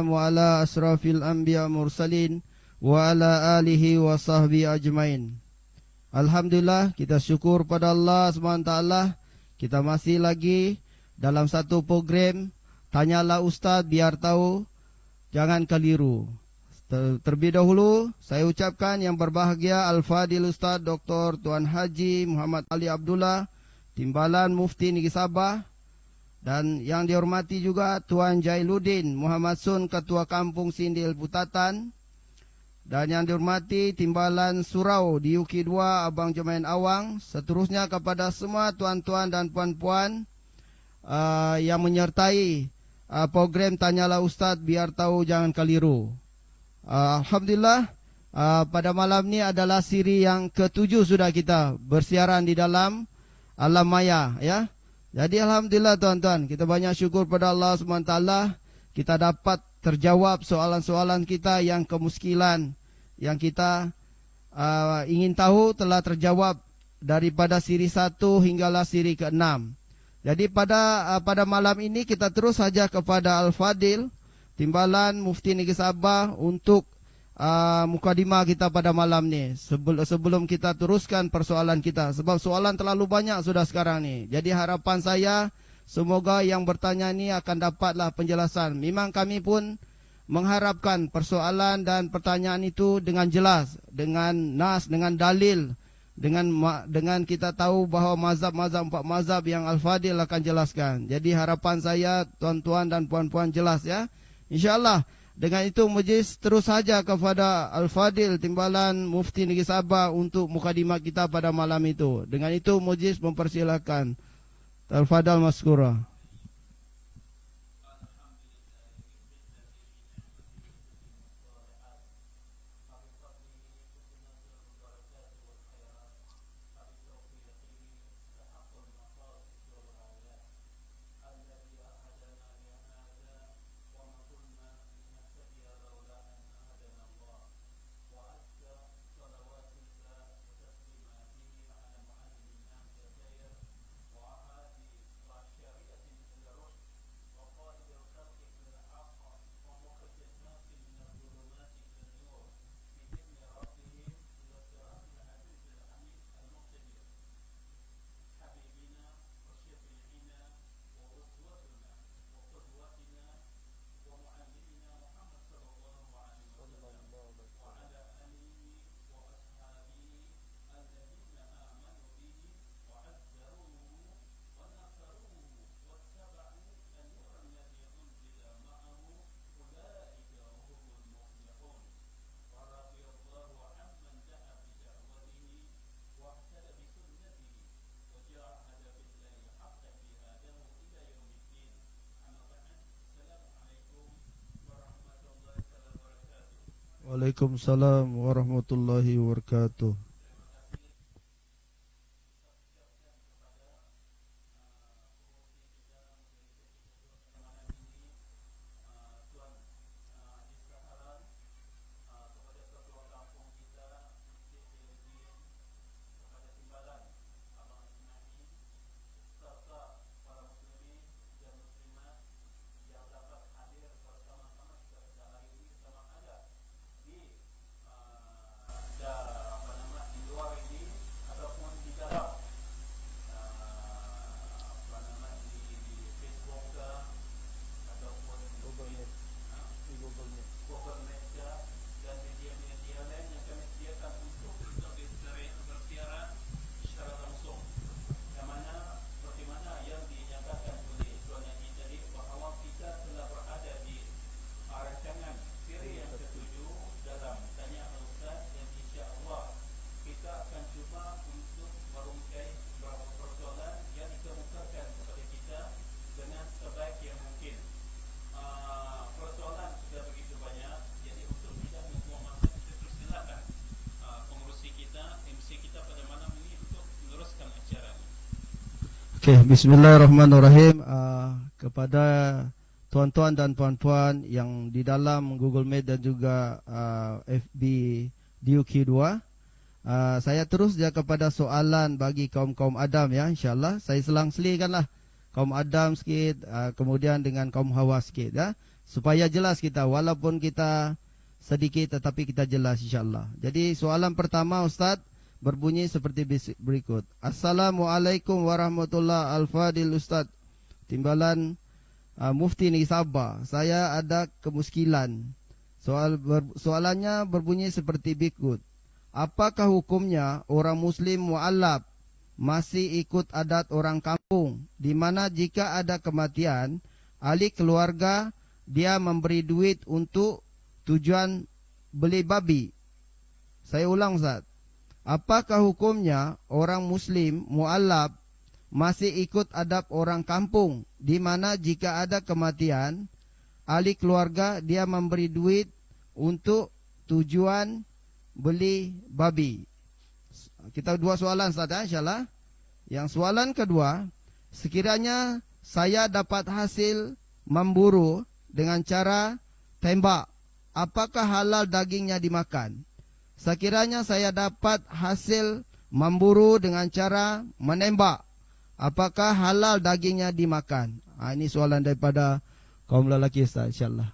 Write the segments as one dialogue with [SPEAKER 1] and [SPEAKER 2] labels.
[SPEAKER 1] wa ala asrafil anbiya mursalin wa ala alihi wa sahbihi ajmain. Alhamdulillah, kita syukur pada Allah SWT. Kita masih lagi dalam satu program Tanyalah Ustaz biar tahu, jangan keliru. Terlebih dahulu saya ucapkan yang berbahagia Al-Fadil Ustaz Dr. Tuan Haji Muhammad Ali Abdullah, Timbalan Mufti Negeri Sabah, dan yang dihormati juga Tuan Jailuddin Muhammad Sun, Ketua Kampung Sindil Putatan, dan yang dihormati Timbalan Surau di UK 2 Abang Jemain Awang. Seterusnya kepada semua tuan-tuan dan puan-puan yang menyertai program Tanyalah Ustaz biar tahu jangan keliru. Alhamdulillah, pada malam ini adalah siri yang ke-7 sudah kita bersiaran di dalam alam maya, ya. Jadi alhamdulillah tuan-tuan, kita banyak syukur pada Allah SWT. Kita dapat terjawab soalan-soalan kita yang kemuskilan, yang kita ingin tahu telah terjawab daripada siri 1 hinggalah siri ke-6. Jadi pada malam ini kita terus saja kepada Al-Fadil Timbalan Mufti Negeri Sabah untuk mukadimah kita pada malam ni. Sebelum kita teruskan persoalan kita, sebab soalan terlalu banyak sudah sekarang ni. Jadi harapan saya semoga yang bertanya ni akan dapatlah penjelasan. Memang kami pun mengharapkan persoalan dan pertanyaan itu dengan jelas, dengan nas, dengan dalil, dengan kita tahu bahawa mazhab-mazhab 4 mazhab yang Al-Fadil akan jelaskan. Jadi harapan saya tuan-tuan dan puan-puan jelas, ya. InsyaAllah. Dengan itu majlis terus saja kepada Al-Fadil Timbalan Mufti Negeri Sabah untuk mukadimah kita pada malam itu. Dengan itu majlis mempersilakan. Al-Fadal Maskura. Waalaikumsalam warahmatullahi wabarakatuh. Okay, bismillahirrahmanirrahim. Kepada tuan-tuan dan puan-puan yang di dalam Google Meet dan juga FB DUQ 2, saya terus je kepada soalan bagi kaum-kaum Adam, ya, insyaAllah. Saya selang-selikanlah kaum Adam sikit, kemudian dengan kaum Hawa sikit, ya. supaya jelas kita, walaupun kita sedikit tetapi kita jelas insyaAllah. Jadi soalan pertama Ustaz berbunyi seperti berikut. Assalamualaikum warahmatullahi al-fadil Ustaz. Timbalan Mufti Negeri Sabah. Saya ada kemuskilan. Soalannya berbunyi seperti berikut. Apakah hukumnya orang Muslim mu'allab masih ikut adat orang kampung, di mana jika ada kematian, ahli keluarga dia memberi duit untuk tujuan beli babi? Saya ulang Ustaz. Apakah hukumnya orang Muslim mu'allab masih ikut adab orang kampung, di mana jika ada kematian, ahli keluarga dia memberi duit untuk tujuan beli babi? Kita dua soalan Ustaz, insyaAllah. Yang soalan kedua, sekiranya saya dapat hasil memburu dengan cara tembak, apakah halal dagingnya dimakan? Sekiranya saya dapat hasil memburu dengan cara menembak, apakah halal dagingnya dimakan? Ini soalan daripada kaum lelaki Ustaz, insyaAllah.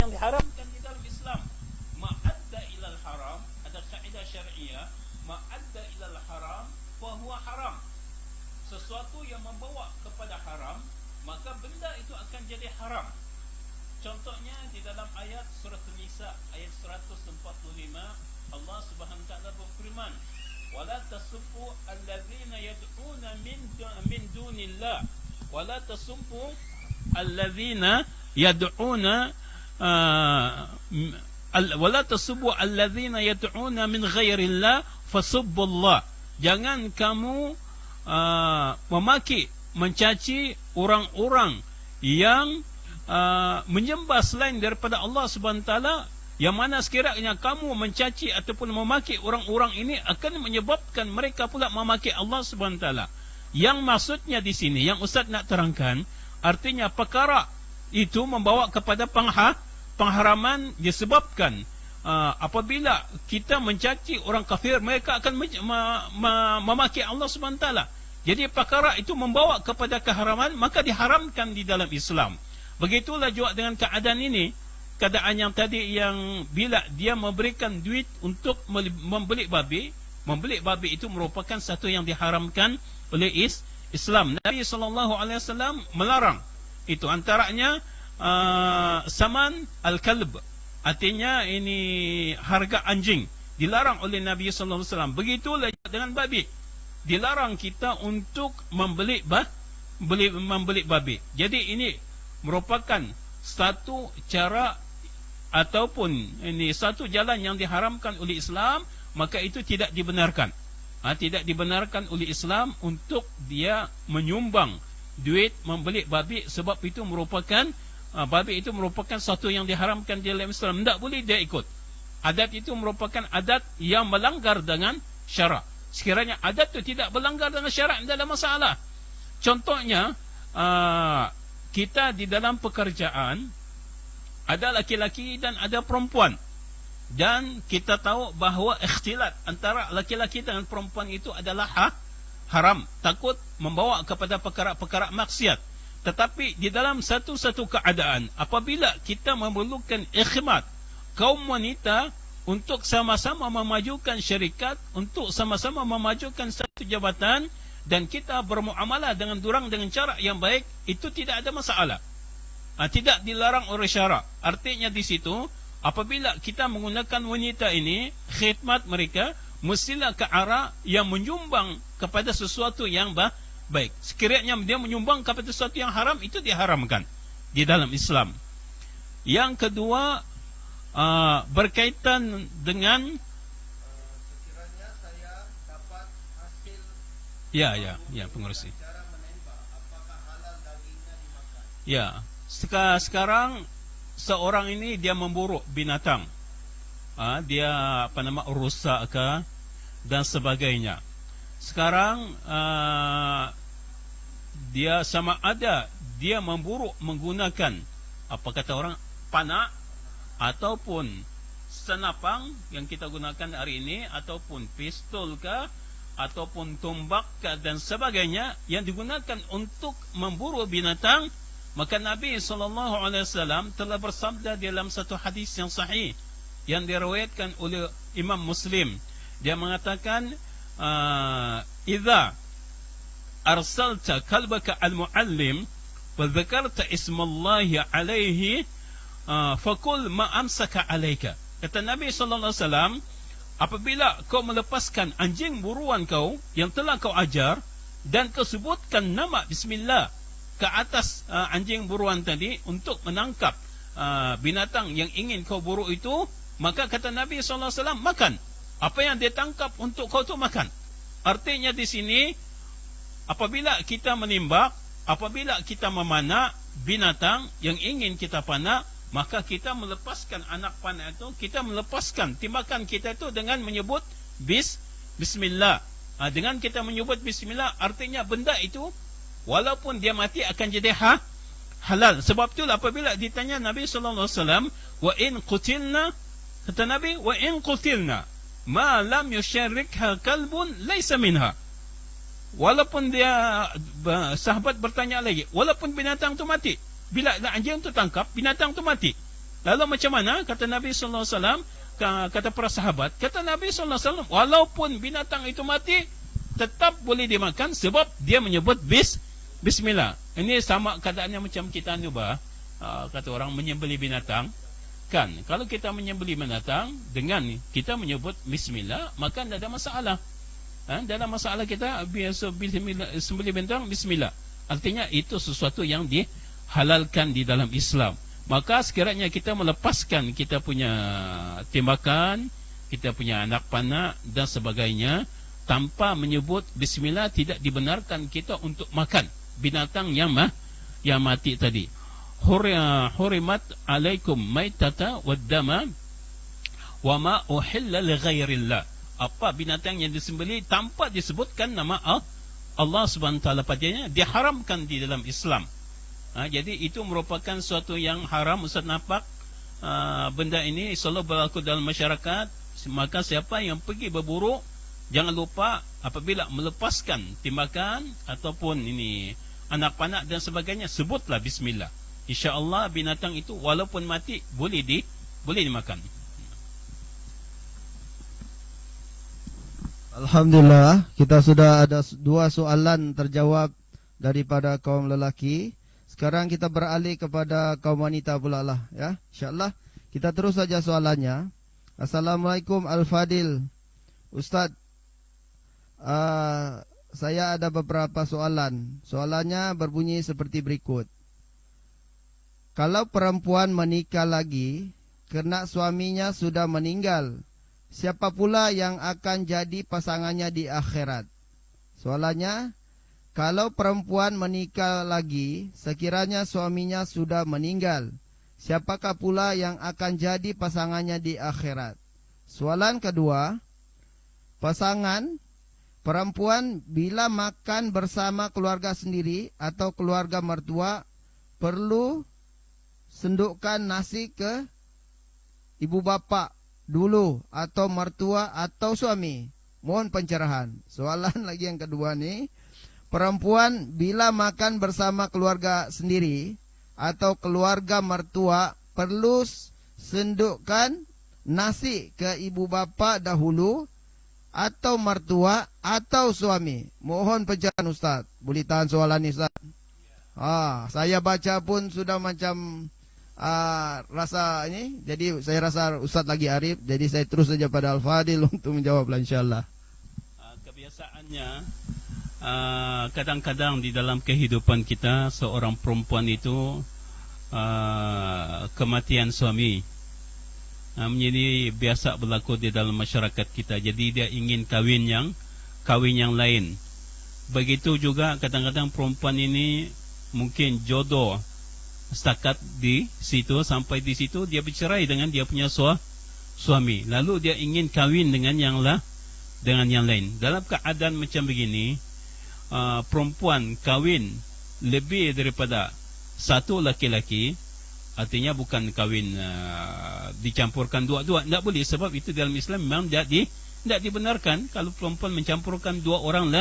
[SPEAKER 2] Diharamkan di dalam Islam. Ma'adda ilal haram, ada kaidah syariah, ma'adda ilal haram fahuwa haram. Sesuatu yang membawa kepada haram, maka benda itu akan jadi haram. Contohnya di dalam ayat surah An-Nisa ayat 145, Allah Subhanahu wa taala berfirman, "Wala tasubbu alladzina yad'una min dunillah, wala tasubbu alladzina yad'una wala tasubbu alladzina yad'una min ghairillah fasubbullah." Jangan kamu memaki, mencaci orang-orang yang menyembah selain daripada Allah Subhanahu wa taala, yang mana sekiranya kamu mencaci ataupun memaki orang-orang ini akan menyebabkan mereka pula memaki Allah Subhanahu wa taala. Yang maksudnya di sini yang Ustaz nak terangkan, artinya perkara itu membawa kepada pengharaman disebabkan apabila kita mencaci orang kafir, mereka akan memaki Allah Subhanahu wa taala. Jadi perkara itu membawa kepada keharaman, maka diharamkan di dalam Islam. Begitulah juga dengan keadaan ini. Keadaan yang tadi, yang bila dia memberikan duit untuk membeli babi itu merupakan satu yang diharamkan oleh Islam. Nabi SAW melarang. Itu antaranya saman al-kalb, artinya ini harga anjing, dilarang oleh Nabi SAW. Begitulah dengan babi, dilarang kita untuk membeli babi. Jadi ini merupakan satu cara ataupun ini satu jalan yang diharamkan oleh Islam, maka itu tidak dibenarkan. Tidak dibenarkan oleh Islam untuk dia menyumbang duit membeli babi, sebab itu merupakan babi itu merupakan satu yang diharamkan di dalam Islam. Tidak boleh dia ikut. Adat itu merupakan adat yang melanggar dengan syarak. Sekiranya adat itu tidak melanggar dengan syarak, tidak ada masalah. Contohnya, kita di dalam pekerjaan ada laki-laki dan ada perempuan, dan kita tahu bahawa ikhtilat antara laki-laki dengan perempuan itu adalah haram, takut membawa kepada perkara-perkara maksiat. Tetapi di dalam satu-satu keadaan, apabila kita memerlukan ikhmat kaum wanita untuk sama-sama memajukan syarikat, untuk sama-sama memajukan satu jabatan, dan kita bermuamalah dengan durang dengan cara yang baik, itu tidak ada masalah. Tidak dilarang oleh syarak. Artinya di situ, apabila kita menggunakan wanita ini, khidmat mereka mestilah ke arah yang menyumbang kepada sesuatu yang baik. Sekiranya dia menyumbang kepada sesuatu yang haram, itu diharamkan di dalam Islam. Yang kedua, berkaitan dengan
[SPEAKER 1] sekiranya saya dapat hasil
[SPEAKER 2] pengurusi.
[SPEAKER 1] cara menembak, apakah halal dagingnya dimakan?
[SPEAKER 2] Ya, sekarang seorang ini dia memburu binatang, dia rusak ke dan sebagainya. Sekarang dia sama ada dia memburu menggunakan apa kata orang panah ataupun senapang yang kita gunakan hari ini, ataupun pistol ke, ataupun tombak ke dan sebagainya yang digunakan untuk memburu binatang, maka Nabi SAW telah bersabda dalam satu hadis yang sahih yang diriwayatkan oleh Imam Muslim. Dia mengatakan, "Idza arsalta kalbaka al-muallim wa dzakarta ismallahi alaihi fakul ma amsaka alaika." Kata Nabi SAW, apabila kau melepaskan anjing buruan kau yang telah kau ajar dan kau sebutkan nama bismillah ke atas anjing buruan tadi untuk menangkap binatang yang ingin kau buru itu, maka kata Nabi SAW, makan apa yang dia tangkap untuk kau tu makan. Artinya di sini, apabila kita menimbak, apabila kita memanah binatang yang ingin kita panah, maka kita melepaskan anak panah itu, kita melepaskan timbakan kita itu dengan menyebut bismillah. Dengan kita menyebut bismillah, artinya benda itu walaupun dia mati akan jadi halal. Sebab itulah apabila ditanya Nabi SAW, wa in qutilna, kata Nabi, wa in qutilna ma lam yusyarrikha kalbun laysa minha. Walaupun dia, sahabat bertanya lagi, walaupun binatang itu mati, bila anjing itu tangkap, binatang itu mati, lalu macam mana? Kata Nabi SAW, kata para sahabat, kata Nabi SAW, walaupun binatang itu mati, tetap boleh dimakan sebab dia menyebut bismillah. Ini sama keadaannya macam kita kata orang menyembelih binatang. Kan, kalau kita menyembelih binatang dengan kita menyebut bismillah, maka tidak ada masalah. Tidak ada masalah kita biasa sembelih binatang bismillah. Artinya itu sesuatu yang dihalalkan di dalam Islam. Maka sekiranya kita melepaskan kita punya tembakan, kita punya anak panah dan sebagainya tanpa menyebut bismillah, tidak dibenarkan kita untuk makan binatang yang mati tadi. Hurimat alaikum maitata waddama wa ma uhilla li ghairillah. Apa binatang yang disembelih tanpa disebutkan nama Allah Subhanahu wa taala padanya, diharamkan di dalam Islam. Jadi itu merupakan suatu yang haram. Ustaz nampak benda ini selalu berlaku dalam masyarakat. Maka siapa yang pergi berburu Jangan lupa apabila melepaskan timbakan ataupun ini anak panak dan sebagainya, sebutlah bismillah. InsyaAllah binatang itu walaupun mati boleh dimakan.
[SPEAKER 1] Alhamdulillah, kita sudah ada 2 soalan terjawab daripada kaum lelaki. Sekarang kita beralih kepada kaum wanita pula lah, ya. InsyaAllah kita terus saja soalannya. Assalamualaikum Al-Fadil. Ustaz, saya ada beberapa soalan. Soalannya berbunyi seperti berikut. Kalau perempuan menikah lagi kerana suaminya sudah meninggal, siapa pula yang akan jadi pasangannya di akhirat? Soalannya, kalau perempuan menikah lagi sekiranya suaminya sudah meninggal, siapakah pula yang akan jadi pasangannya di akhirat? Soalan kedua, pasangan perempuan bila makan bersama keluarga sendiri atau keluarga mertua perlu sendukkan nasi ke ibu bapa dulu atau mertua atau suami? Mohon pencerahan. Soalan lagi yang kedua nih, perempuan bila makan bersama keluarga sendiri atau keluarga mertua perlu sendukkan nasi ke ibu bapa dahulu atau mertua atau suami? Mohon pencerahan Ustaz. Boleh tahan soalan ini Ustaz? Saya baca pun sudah macam rasa ini, jadi saya rasa Ustaz lagi arif, jadi saya terus saja pada Al-Fadil untuk menjawablah insyaAllah.
[SPEAKER 2] Kebiasaannya kadang-kadang di dalam kehidupan kita seorang perempuan itu kematian suami menjadi biasa berlaku di dalam masyarakat kita. Jadi dia ingin kawin yang lain. Begitu juga kadang-kadang perempuan ini mungkin jodoh setakat di situ, sampai di situ dia bercerai dengan dia punya suami. Lalu dia ingin kawin dengan yang lain. Dalam keadaan macam begini, perempuan kawin lebih daripada satu laki-laki, artinya bukan kawin dicampurkan dua-dua, tidak boleh. Sebab itu dalam Islam memang tidak dibenarkan kalau perempuan mencampurkan 2 orang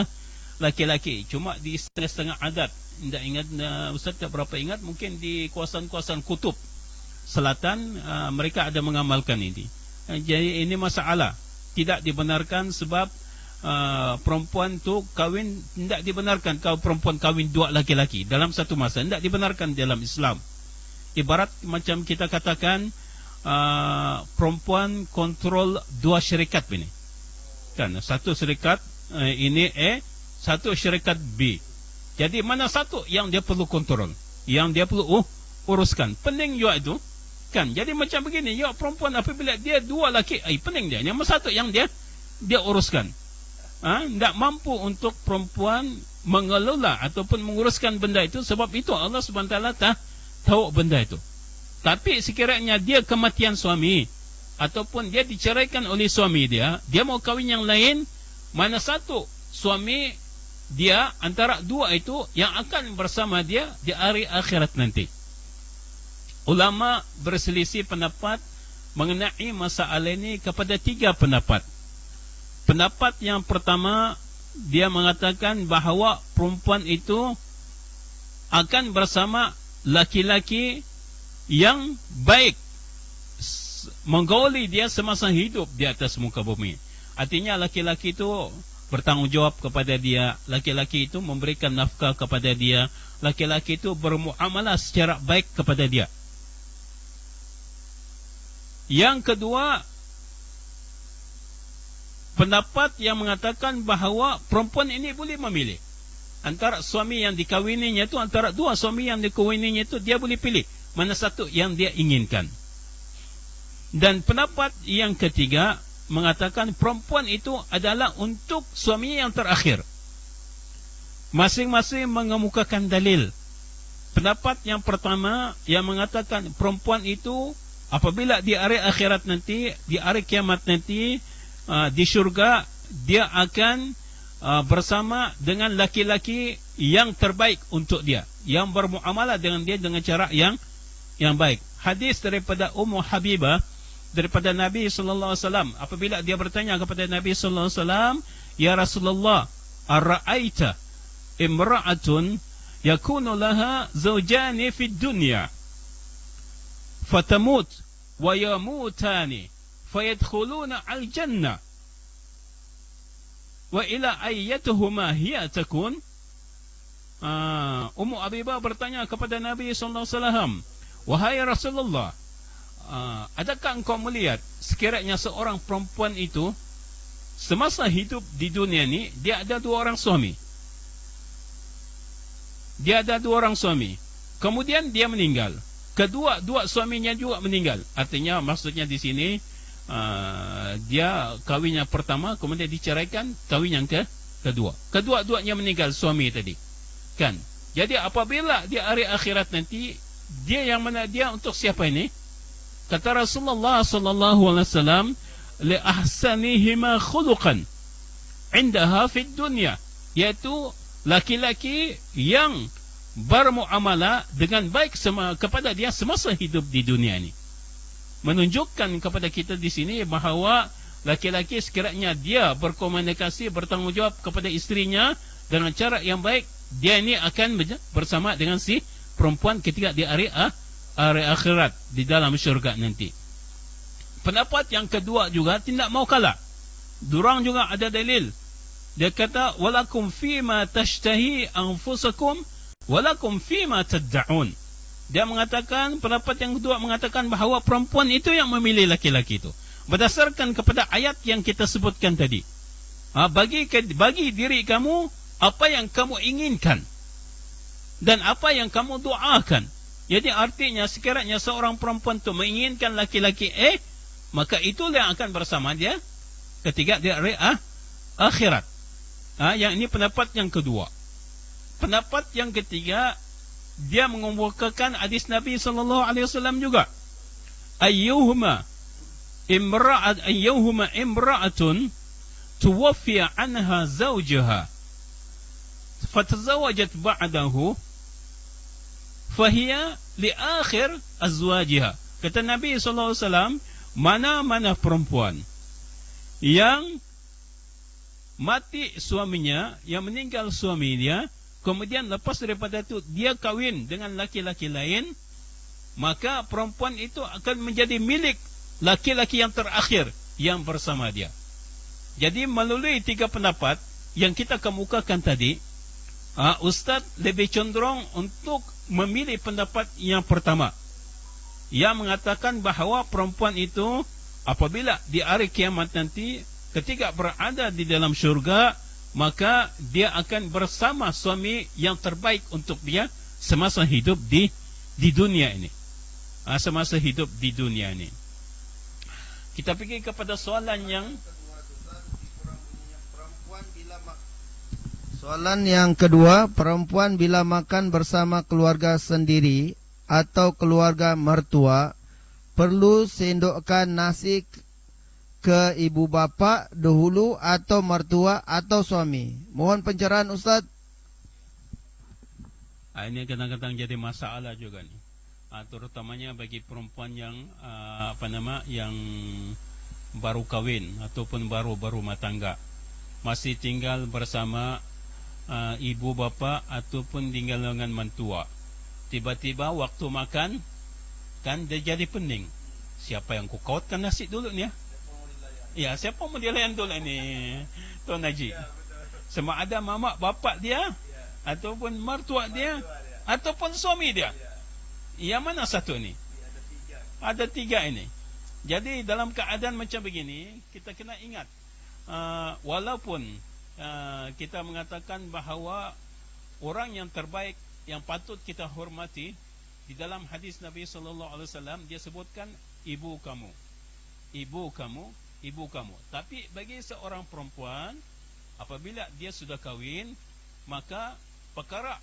[SPEAKER 2] laki-laki. Cuma di setengah-setengah adat, tidak ingat Ustaz tak berapa ingat, mungkin di kawasan-kawasan kutub selatan mereka ada mengamalkan ini. Jadi ini masalah, tidak dibenarkan sebab perempuan tu kawin, tidak dibenarkan kalau perempuan kawin 2 laki-laki dalam satu masa, tidak dibenarkan dalam Islam. Ibarat macam kita katakan perempuan kontrol 2 syarikat ini, kan? Satu syarikat ini A, satu syarikat B. Jadi mana satu yang dia perlu kontrol, yang dia perlu uruskan? Pening juga itu, kan? Jadi macam begini, ya perempuan apabila dia 2 laki, pening dia. Yang satu yang dia uruskan. Tidak mampu untuk perempuan mengelola ataupun menguruskan benda itu. Sebab itu Allah SWT tahu benda itu. Tapi sekiranya dia kematian suami ataupun dia diceraikan oleh suami dia mau kahwin yang lain, mana satu suami dia antara 2 itu yang akan bersama dia di hari akhirat nanti. Ulama berselisih pendapat mengenai masalah ini kepada 3 pendapat. Pendapat yang pertama, dia mengatakan bahawa perempuan itu akan bersama laki-laki yang baik, menggauli dia semasa hidup di atas muka bumi. Artinya laki-laki itu bertanggungjawab kepada dia, laki-laki itu memberikan nafkah kepada dia, laki-laki itu bermuamalah secara baik kepada dia. Yang kedua, pendapat yang mengatakan bahawa perempuan ini boleh memilih antara suami yang dikawininya itu, antara 2 suami yang dikawininya itu, dia boleh pilih mana satu yang dia inginkan. Dan pendapat yang ketiga mengatakan perempuan itu adalah untuk suaminya yang terakhir. Masing-masing mengemukakan dalil. Pendapat yang pertama yang mengatakan perempuan itu apabila di hari akhirat nanti, di hari kiamat nanti, di syurga, dia akan bersama dengan laki-laki yang terbaik untuk dia, yang bermuamalah dengan dia dengan cara yang baik. Hadis daripada Ummu Habibah daripada Nabi sallallahu alaihi wasallam apabila dia bertanya kepada Nabi sallallahu alaihi wasallam, "Ya Rasulullah, ara'aita imra'atun yakunu laha zawjani fid dunya fatamut wa yamutani fayadkhuluna al-jannah wa ila ayyatuhuma hiya takun?" Ummu Habibah bertanya kepada Nabi sallallahu alaihi wasallam, "Wahai Rasulullah, adakah engkau melihat sekiranya seorang perempuan itu semasa hidup di dunia ni dia ada dua orang suami. Dia ada dua orang suami. Kemudian dia meninggal. Dua suaminya juga meninggal. Artinya maksudnya di sini dia kahwin yang pertama kemudian diceraikan, kahwin yang kedua. Kedua-duanya meninggal suami tadi. Kan? Jadi apabila di hari akhirat nanti dia yang mana dia untuk siapa ini? Kata Rasulullah sallallahu alaihi wasallam, li ahsanihima khuluqan indaha fid dunya, yaitu laki-laki yang bermuamalah dengan baik kepada dia semasa hidup di dunia ini. Menunjukkan kepada kita di sini bahawa laki-laki sekiranya dia berkomunikasi, bertanggungjawab kepada istrinya dengan cara yang baik, dia ini akan bersama dengan si perempuan ketika di hari akhirat di dalam syurga nanti. Pendapat yang kedua juga tidak mau kalah. Durang juga ada dalil. Dia kata, "Walakum fima tashtahi anfusakum walakum fima tad'un." Dia mengatakan, pendapat yang kedua mengatakan bahawa perempuan itu yang memilih laki-laki itu berdasarkan kepada ayat yang kita sebutkan tadi. Bagi diri kamu apa yang kamu inginkan dan apa yang kamu doakan. Jadi artinya sekiranya seorang perempuan itu menginginkan laki-laki maka itulah yang akan bersama dia ketika di hari akhirat. Yang ini pendapat yang kedua. Pendapat yang ketiga, dia mengemukakan hadis Nabi sallallahu alaihi wasallam juga. Ayyuhuma imra'atun tuwaffiya anha zawjaha fatazawajat ba'dahu fahiya li akhir azwajiha. Kata Nabi sallallahu alaihi wasallam, mana-mana perempuan yang mati suaminya, yang meninggal suami dia, kemudian lepas daripada itu dia kahwin dengan laki-laki lain, maka perempuan itu akan menjadi milik laki-laki yang terakhir yang bersama dia. Jadi melalui tiga pendapat yang kita kemukakan tadi, Ustaz lebih cenderung untuk memilih pendapat yang pertama, yang mengatakan bahawa perempuan itu apabila di hari kiamat nanti ketika berada di dalam syurga, maka dia akan bersama suami yang terbaik untuk dia semasa hidup di dunia ini. Semasa hidup di dunia ini. Kita pergi kepada soalan yang
[SPEAKER 1] kedua, perempuan bila makan bersama keluarga sendiri atau keluarga mertua, perlu sendokkan nasi ke ibu bapa dahulu atau mertua atau suami? Mohon pencerahan Ustaz.
[SPEAKER 2] Ini kadang-kadang jadi masalah juga nih. Terutamanya bagi perempuan yang yang baru kahwin ataupun baru rumah tangga, masih tinggal bersama ibu bapa ataupun tinggal dengan mentua. Tiba-tiba waktu makan kan dia jadi pening. Siapa yang kukautkan nasi dulu ni ya? Ya, siapa mau dilayan dulu ni Tuan Haji? Sama ada mama bapak dia, ataupun mertua dia, ataupun suami dia. Yang mana satu ni? Ada tiga ini. Jadi dalam keadaan macam begini, kita kena ingat, walaupun kita mengatakan bahawa orang yang terbaik yang patut kita hormati, di dalam hadis Nabi sallallahu alaihi wasallam dia sebutkan ibu kamu. Tapi bagi seorang perempuan, apabila dia sudah kahwin, maka perkara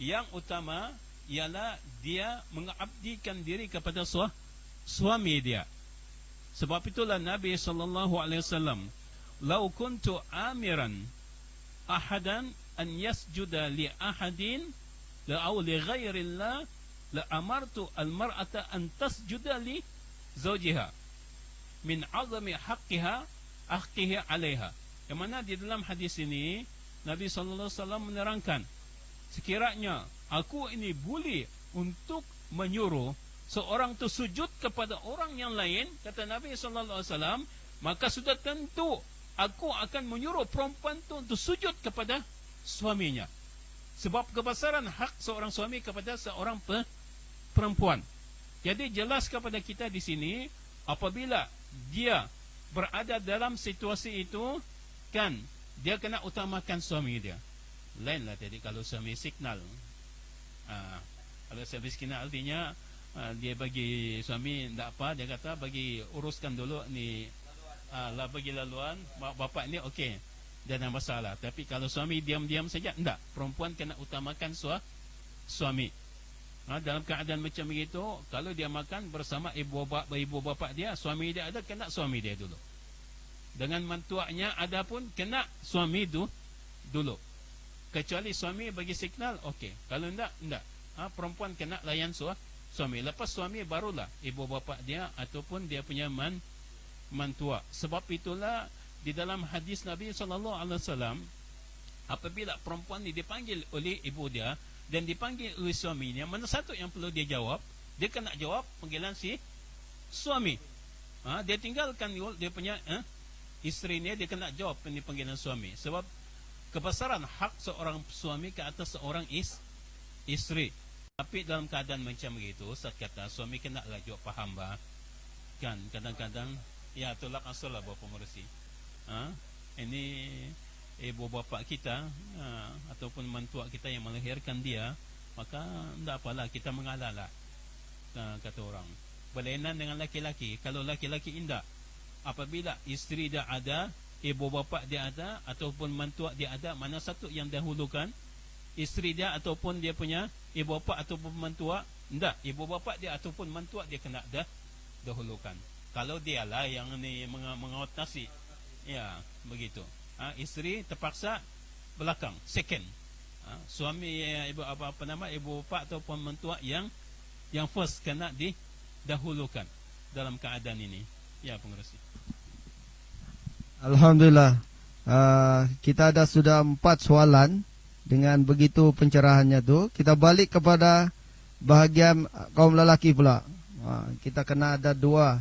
[SPEAKER 2] yang utama ialah dia mengabdikan diri kepada suami dia. Sebab itulah Nabi sallallahu alaihi wasallam, "Lau kuntu amiran ahadan an yasjuda li ahadin la aw li ghairillah la amartu al mar'ata an tasjuda li zawjiha." min 'azami haqqihi 'alaiha. Yang mana di dalam hadis ini Nabi sallallahu alaihi wasallam menerangkan, sekiranya aku ini boleh untuk menyuruh seorang tu sujud kepada orang yang lain, kata Nabi sallallahu alaihi wasallam, maka sudah tentu aku akan menyuruh perempuan tu untuk sujud kepada suaminya. Sebab kebesaran hak seorang suami kepada seorang perempuan. Jadi jelas kepada kita di sini, apabila dia berada dalam situasi itu, kan dia kena utamakan suami dia. Lainlah tadi kalau suami signal. Kalau suami signal artinya dia bagi suami tak apa, dia kata bagi uruskan dulu ni, lah bagi laluan bapa ni okey, dia ada masalah. Tapi kalau suami diam-diam saja, enggak, perempuan kena utamakan suami. Dalam keadaan macam itu, kalau dia makan bersama ibu bapa dia, suami dia ada, kena suami dia dulu. Dengan mentuaknya ada pun kena suami dulu. Kecuali suami bagi signal, okey. Kalau enggak. Perempuan kena layan suami. Lepas suami barulah ibu bapa dia ataupun dia punya mentua. Sebab itulah di dalam hadis Nabi sallallahu alaihi wasallam, apabila perempuan ni dipanggil oleh ibu dia dan dipanggil oleh suaminya, mana satu yang perlu dia jawab? Dia kena jawab panggilan si suami. Dia tinggalkan dia punya isterinya, dia kena jawab panggilan suami. Sebab kebesaran hak seorang suami ke atas seorang isteri. Tapi dalam keadaan macam begitu, saya kata suami kena lah jawab faham bah. Kan kadang-kadang ya tolak asal lah bapa merusi. Ini ibu bapa kita ataupun mentua kita yang melahirkan dia, maka tidak apalah kita mengalah lah, kata orang. Berlainan dengan laki-laki. Kalau laki-laki indah, apabila isteri dia ada, ibu bapa dia ada, ataupun mentua dia ada, mana satu yang dahulukan? Isteri dia ataupun dia punya ibu bapa ataupun mentua? Tidak, ibu bapa dia ataupun mentua dia kena dahulukan. Kalau dia lah yang ni mengawat nasi, ya begitu. Isteri terpaksa belakang, second. Suami ibu ibu bapa ataupun mentua yang first kena didahulukan dalam keadaan ini. Ya pengerusi.
[SPEAKER 1] Alhamdulillah. Kita ada sudah 4 soalan. Dengan begitu pencerahannya tu, kita balik kepada bahagian kaum lelaki pula. Kita kena ada 2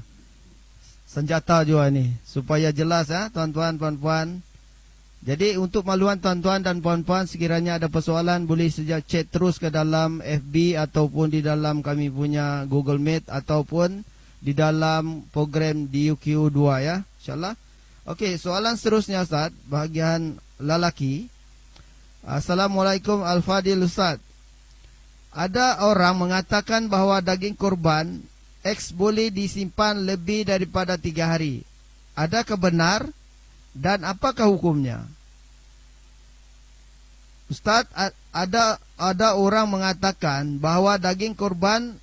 [SPEAKER 1] senjata juga ni supaya jelas tuan-tuan, puan-puan. Jadi untuk maluan tuan-tuan dan puan-puan, sekiranya ada persoalan boleh saja chat terus ke dalam FB ataupun di dalam kami punya Google Meet ataupun di dalam program DUQ2 ya, insyaallah. Okey, soalan seterusnya Ustaz, bahagian lelaki. Assalamualaikum Al-Fadil Ustaz. Ada orang mengatakan bahawa daging kurban X boleh disimpan lebih daripada 3 hari. Adakah benar dan apakah hukumnya? Ustaz, ada orang mengatakan bahawa daging kurban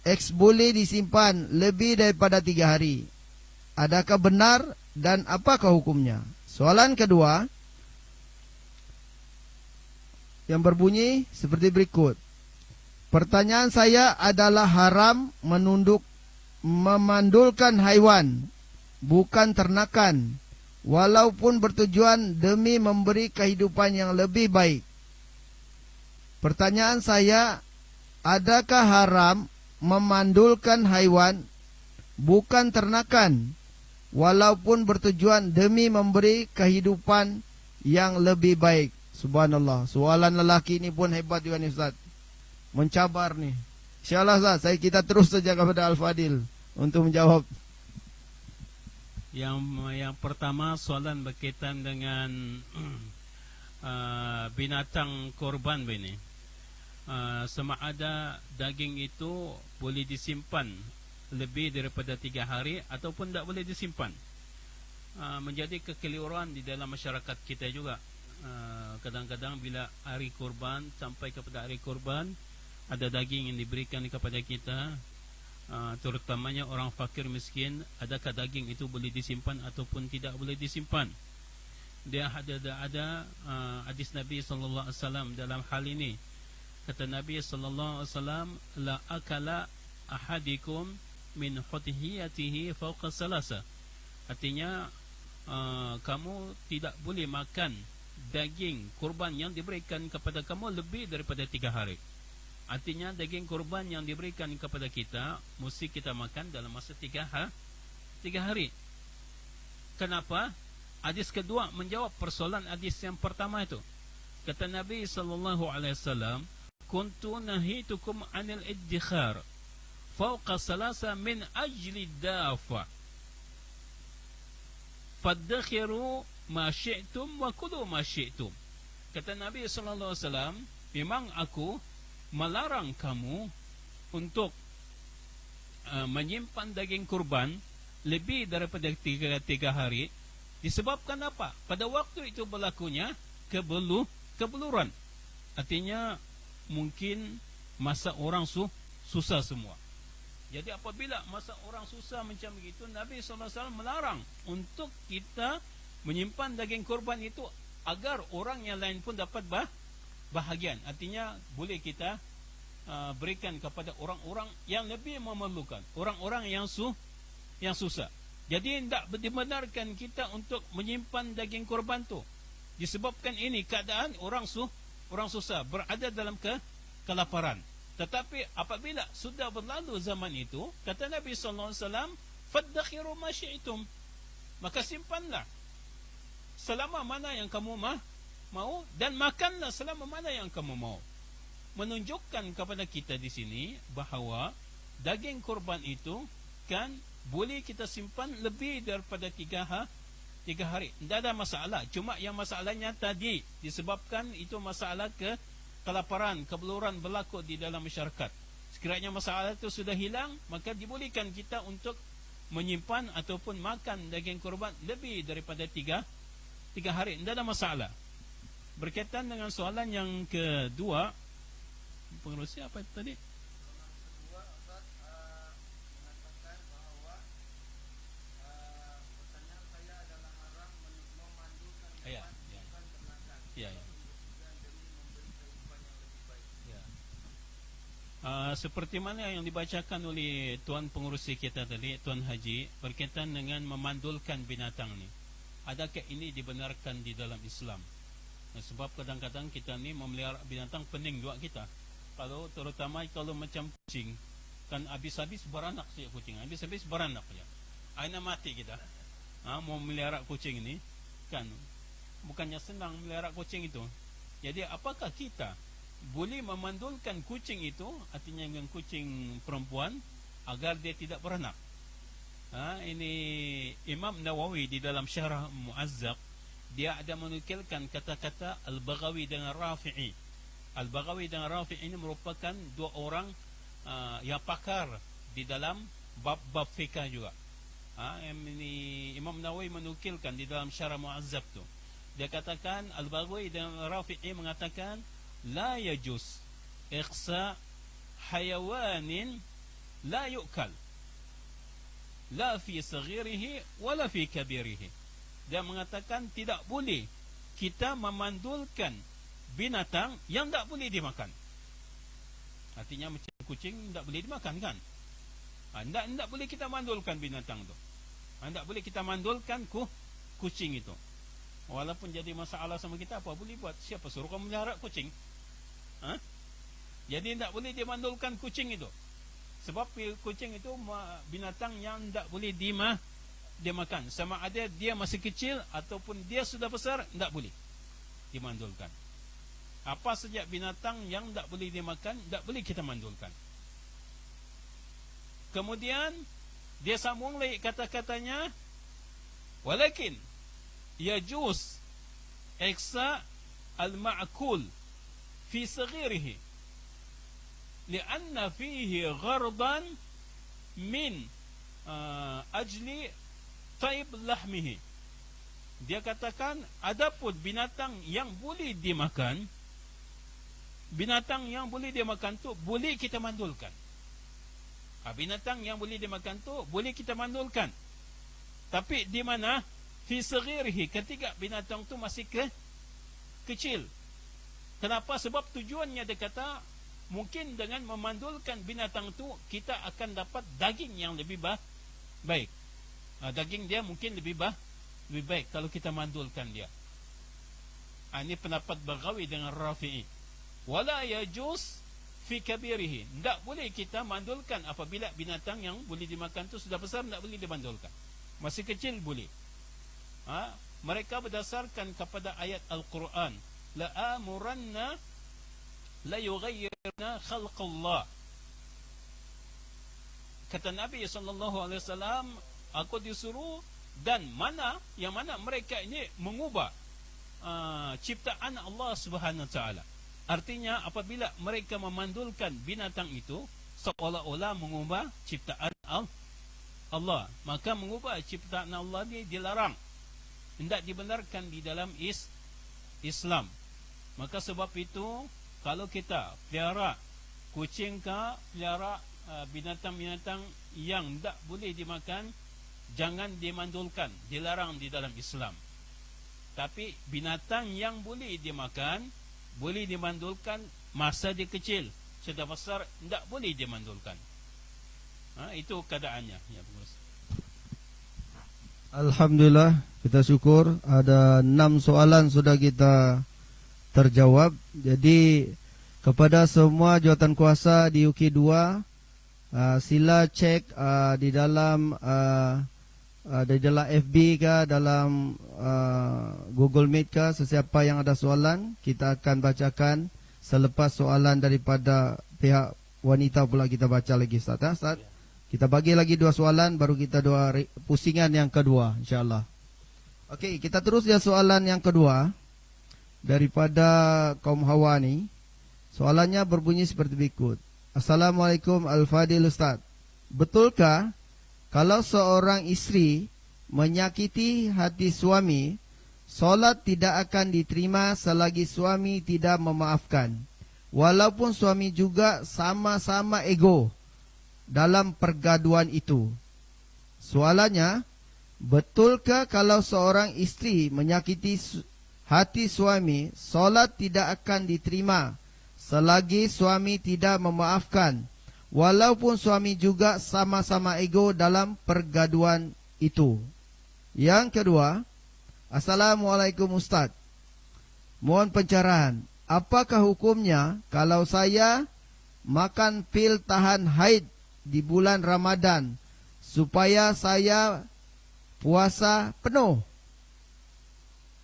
[SPEAKER 1] X boleh disimpan lebih daripada 3 hari. Adakah benar dan apakah hukumnya? Soalan kedua yang berbunyi seperti berikut. Pertanyaan saya adalah haram memandulkan haiwan, bukan ternakan, walaupun bertujuan demi memberi kehidupan yang lebih baik. Pertanyaan saya, adakah haram memandulkan haiwan, bukan ternakan, walaupun bertujuan demi memberi kehidupan yang lebih baik? Subhanallah, soalan lelaki ni pun hebat juga ni Ustaz. Mencabar ni. InsyaAllah Ustaz, kita terus saja kepada Al-Fadil untuk menjawab.
[SPEAKER 2] Yang pertama, soalan berkaitan dengan binatang korban ini. Sama ada daging itu boleh disimpan lebih daripada 3 hari ataupun tak boleh disimpan. Menjadi kekeliruan di dalam masyarakat kita juga. Kadang-kadang bila hari kurban, sampai kepada hari kurban, ada daging yang diberikan kepada kita, terutamanya orang fakir miskin. Adakah daging itu boleh disimpan ataupun tidak boleh disimpan? Dia ada hadis Nabi sallallahu alaihi wasallam dalam hal ini. Kata Nabi sallallahu alaihi wasallam, la akala ahadikum min hudhiyatihi fawqa salasa. Artinya kamu tidak boleh makan daging kurban yang diberikan kepada kamu lebih daripada 3 hari. Artinya daging kurban yang diberikan kepada kita mesti kita makan dalam masa 3 hari. Kenapa? Hadis kedua menjawab persoalan hadis yang pertama itu. Kata Nabi SAW, kuntu nahitukum anil iddikhar fawqa salasa min ajli dafa faddakhiru ma syi'tum wa kulu ma syi'tum. Kata Nabi SAW, memang aku melarang kamu untuk menyimpan daging kurban lebih daripada 3 hari. Disebabkan apa? Pada waktu itu berlakunya kebeluran. Artinya mungkin masa orang susah semua. Jadi apabila masa orang susah macam begitu, Nabi SAW melarang untuk kita menyimpan daging kurban itu agar orang yang lain pun dapat bahagian. Artinya boleh kita berikan kepada orang-orang yang lebih memerlukan, orang-orang yang susah. Jadi tidak dibenarkan kita untuk menyimpan daging kurban tu. Disebabkan ini keadaan orang susah, berada dalam kelaparan. Tetapi apabila sudah berlalu zaman itu, kata Nabi SAW, faddakhiru ma syi'tum, maka simpanlah selama mana yang kamu mau, dan makanlah selama mana yang kamu mau. Menunjukkan kepada kita di sini bahawa daging kurban itu kan boleh kita simpan lebih daripada 3 hari. Tidak ada masalah. Cuma yang masalahnya tadi disebabkan itu masalah kelaparan, kebeluran berlaku di dalam masyarakat. Sekiranya masalah itu sudah hilang, maka dibolehkan kita untuk menyimpan ataupun makan daging kurban lebih daripada 3 hari. Tidak ada masalah. Berkaitan dengan soalan yang kedua, pengerusi apa itu tadi? Seperti mana yang dibacakan oleh Tuan Pengurusi kita tadi, Tuan Haji, berkaitan dengan memandulkan binatang ni. Adakah ini dibenarkan di dalam Islam? Sebab kadang-kadang kita ni memelihara binatang pening juga kita. Terutama kalau macam kucing, kan habis-habis beranak saja kucing, habis-habis beranak saja. Aina mati kita. Mau melihara kucing ni, kan bukannya senang melihara kucing itu. Jadi apakah kita boleh memandulkan kucing itu, artinya dengan kucing perempuan, agar dia tidak beranak? Ini Imam Nawawi di dalam Syarah Mu'azzaq, dia ada menukilkan kata-kata Al-Baghawi dengan Rafi'i. Al-Baghawi dan Rafi'i ini merupakan dua orang yang pakar di dalam bab-bab fikah juga. Ini Imam Nawawi menukilkan di dalam Syarah Mu'azzaq tu. Dia katakan, Al-Baghawi dan Rafi'i mengatakan, la yajuz ikhsa hayawanin la yu'kal la fi saghirihi wala fi kabirihi. Dia mengatakan tidak boleh kita memandulkan binatang yang tak boleh dimakan. Artinya macam kucing tak boleh dimakan kan? Tak boleh kita mandulkan binatang tu. Tak boleh kita mandulkan kucing itu. Walaupun jadi masalah sama kita, apa boleh buat? Siapa suruh kamu melihara kucing? Jadi tak boleh dimandulkan kucing itu. Sebab kucing itu binatang yang tak boleh dimakan. Sama ada dia masih kecil ataupun dia sudah besar, tak boleh dimandulkan. Apa saja binatang yang tak boleh dimakan, tak boleh kita mandulkan. Kemudian dia sambung lagi kata-katanya, walakin yajuz iksa al-ma'kul fi saghirihi lianna fihi ghardan min ajli taib lahmihi. Dia katakan adapun binatang yang boleh dimakan, binatang yang boleh dimakan tu boleh kita mandulkan. Binatang yang boleh dimakan tu boleh kita mandulkan. Tapi di mana? Fi saghirihi, ketika binatang tu masih kecil. Kenapa? Sebab tujuannya dia kata mungkin dengan memandulkan binatang itu kita akan dapat daging yang lebih baik. Daging dia mungkin lebih baik kalau kita mandulkan dia. Ini pendapat Baghawi dengan Rafi'i. Wala yajuz fi kabirihi. Tak boleh kita mandulkan apabila binatang yang boleh dimakan tu sudah besar, tak boleh dimandulkan. Masih kecil boleh. Mereka berdasarkan kepada ayat Al-Quran, la amuranna la yughayyirna khalqallah. Kata Nabi SAW, aku disuruh, dan yang mana mereka ini mengubah ciptaan Allah Subhanahu Wa Taala. Artinya apabila mereka memandulkan binatang itu seolah-olah mengubah ciptaan Allah, maka mengubah ciptaan Allah ini dilarang, tidak dibenarkan di dalam Islam. Maka sebab itu kalau kita pelihara kucing ke, pelihara binatang-binatang yang tidak boleh dimakan, jangan dimandulkan, dilarang di dalam Islam. Tapi binatang yang boleh dimakan, boleh dimandulkan masa dia kecil. Sudah besar, tidak boleh dimandulkan. Itu keadaannya. Ya,
[SPEAKER 1] Alhamdulillah, kita syukur ada 6 soalan sudah kita terjawab. Jadi kepada semua jawatan kuasa di UK2, sila cek di dalam FB ke, dalam Google Meet ke, sesiapa yang ada soalan kita akan bacakan. Selepas soalan daripada pihak wanita pula kita baca lagi, Ustaz. Ustaz, kita bagi lagi 2 soalan, baru kita pusingan yang kedua, insyaAllah. Okey, kita terus ya soalan yang kedua daripada kaum Hawa ni. Soalannya berbunyi seperti berikut. Assalamualaikum Al-Fadil Ustaz, betulkah kalau seorang isteri menyakiti hati suami, solat tidak akan diterima selagi suami tidak memaafkan, walaupun suami juga sama-sama ego dalam pergaduan itu? Soalannya, betulkah kalau seorang isteri menyakiti hati suami, solat tidak akan diterima selagi suami tidak memaafkan, walaupun suami juga sama-sama ego dalam pergaduan itu? Yang kedua, Assalamualaikum Ustaz, mohon pencerahan, apakah hukumnya kalau saya makan pil tahan haid di bulan Ramadan supaya saya puasa penuh?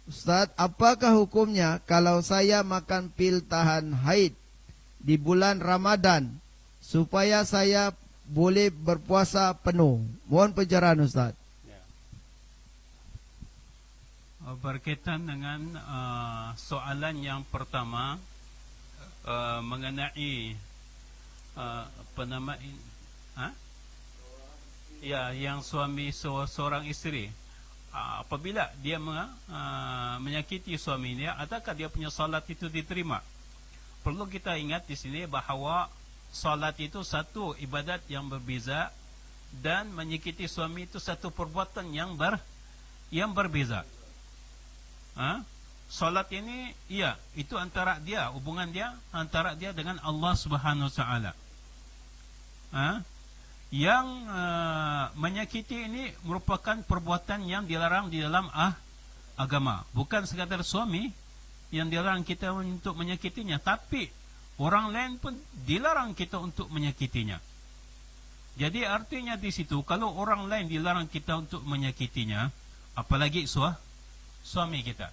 [SPEAKER 1] Ustaz, apakah hukumnya kalau saya makan pil tahan haid di bulan Ramadan supaya saya boleh berpuasa penuh? Mohon pencerahan Ustaz.
[SPEAKER 2] Berkaitan dengan soalan yang pertama mengenai apa nama ini? Ya, yang suami seorang isteri apabila dia menyakiti suaminya, adakah dia punya salat itu diterima? Perlu kita ingat di sini bahawa salat itu satu ibadat yang berbeza, dan menyakiti suami itu satu perbuatan yang berbeza. Salat ini, ya, itu antara dia, hubungan dia antara dia dengan Allah Subhanahu Wa Taala. Yang menyakiti ini merupakan perbuatan yang dilarang di dalam agama. Bukan sekadar suami yang dilarang kita untuk menyakitinya, tapi orang lain pun dilarang kita untuk menyakitinya. Jadi artinya di situ, kalau orang lain dilarang kita untuk menyakitinya, apalagi suami kita.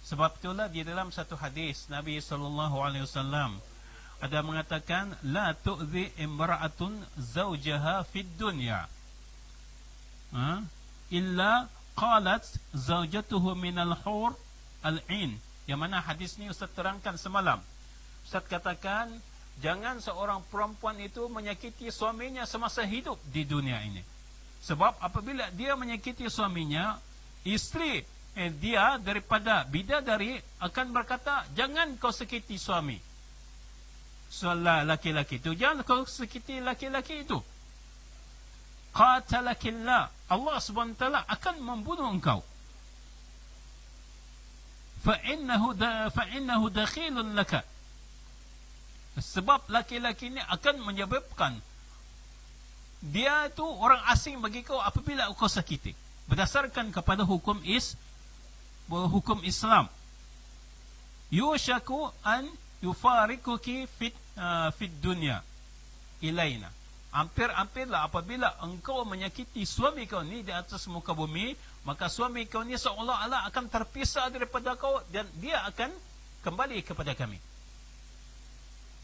[SPEAKER 2] Sebab itulah di dalam satu hadis Nabi SAW ada mengatakan, la tu'zi imra'atun zawjaha fid dunya illa qalat zawjatuhu minal hur al-'in. Yang mana hadis ni Ustaz terangkan semalam. Ustaz katakan, jangan seorang perempuan itu menyakiti suaminya semasa hidup di dunia ini. Sebab apabila dia menyakiti suaminya, isteri dia daripada bidadari akan berkata, jangan kau sakiti suami. Soalah laki-laki itu, jangan kau sakiti laki-laki itu. Qatalakillah, Allah SWT akan membunuh engkau. Fa'innahu dakhilun laka. Sebab laki-laki ini akan menyebabkan dia itu orang asing bagi kau apabila kau sakiti. Berdasarkan kepada hukum Islam. Yushaku an yufarikuki fit dunya ilaina. Hampir-hampirlah apabila engkau menyakiti suami kau ni di atas muka bumi, maka suami kau ni seolah-olah akan terpisah daripada kau dan dia akan kembali kepada kami.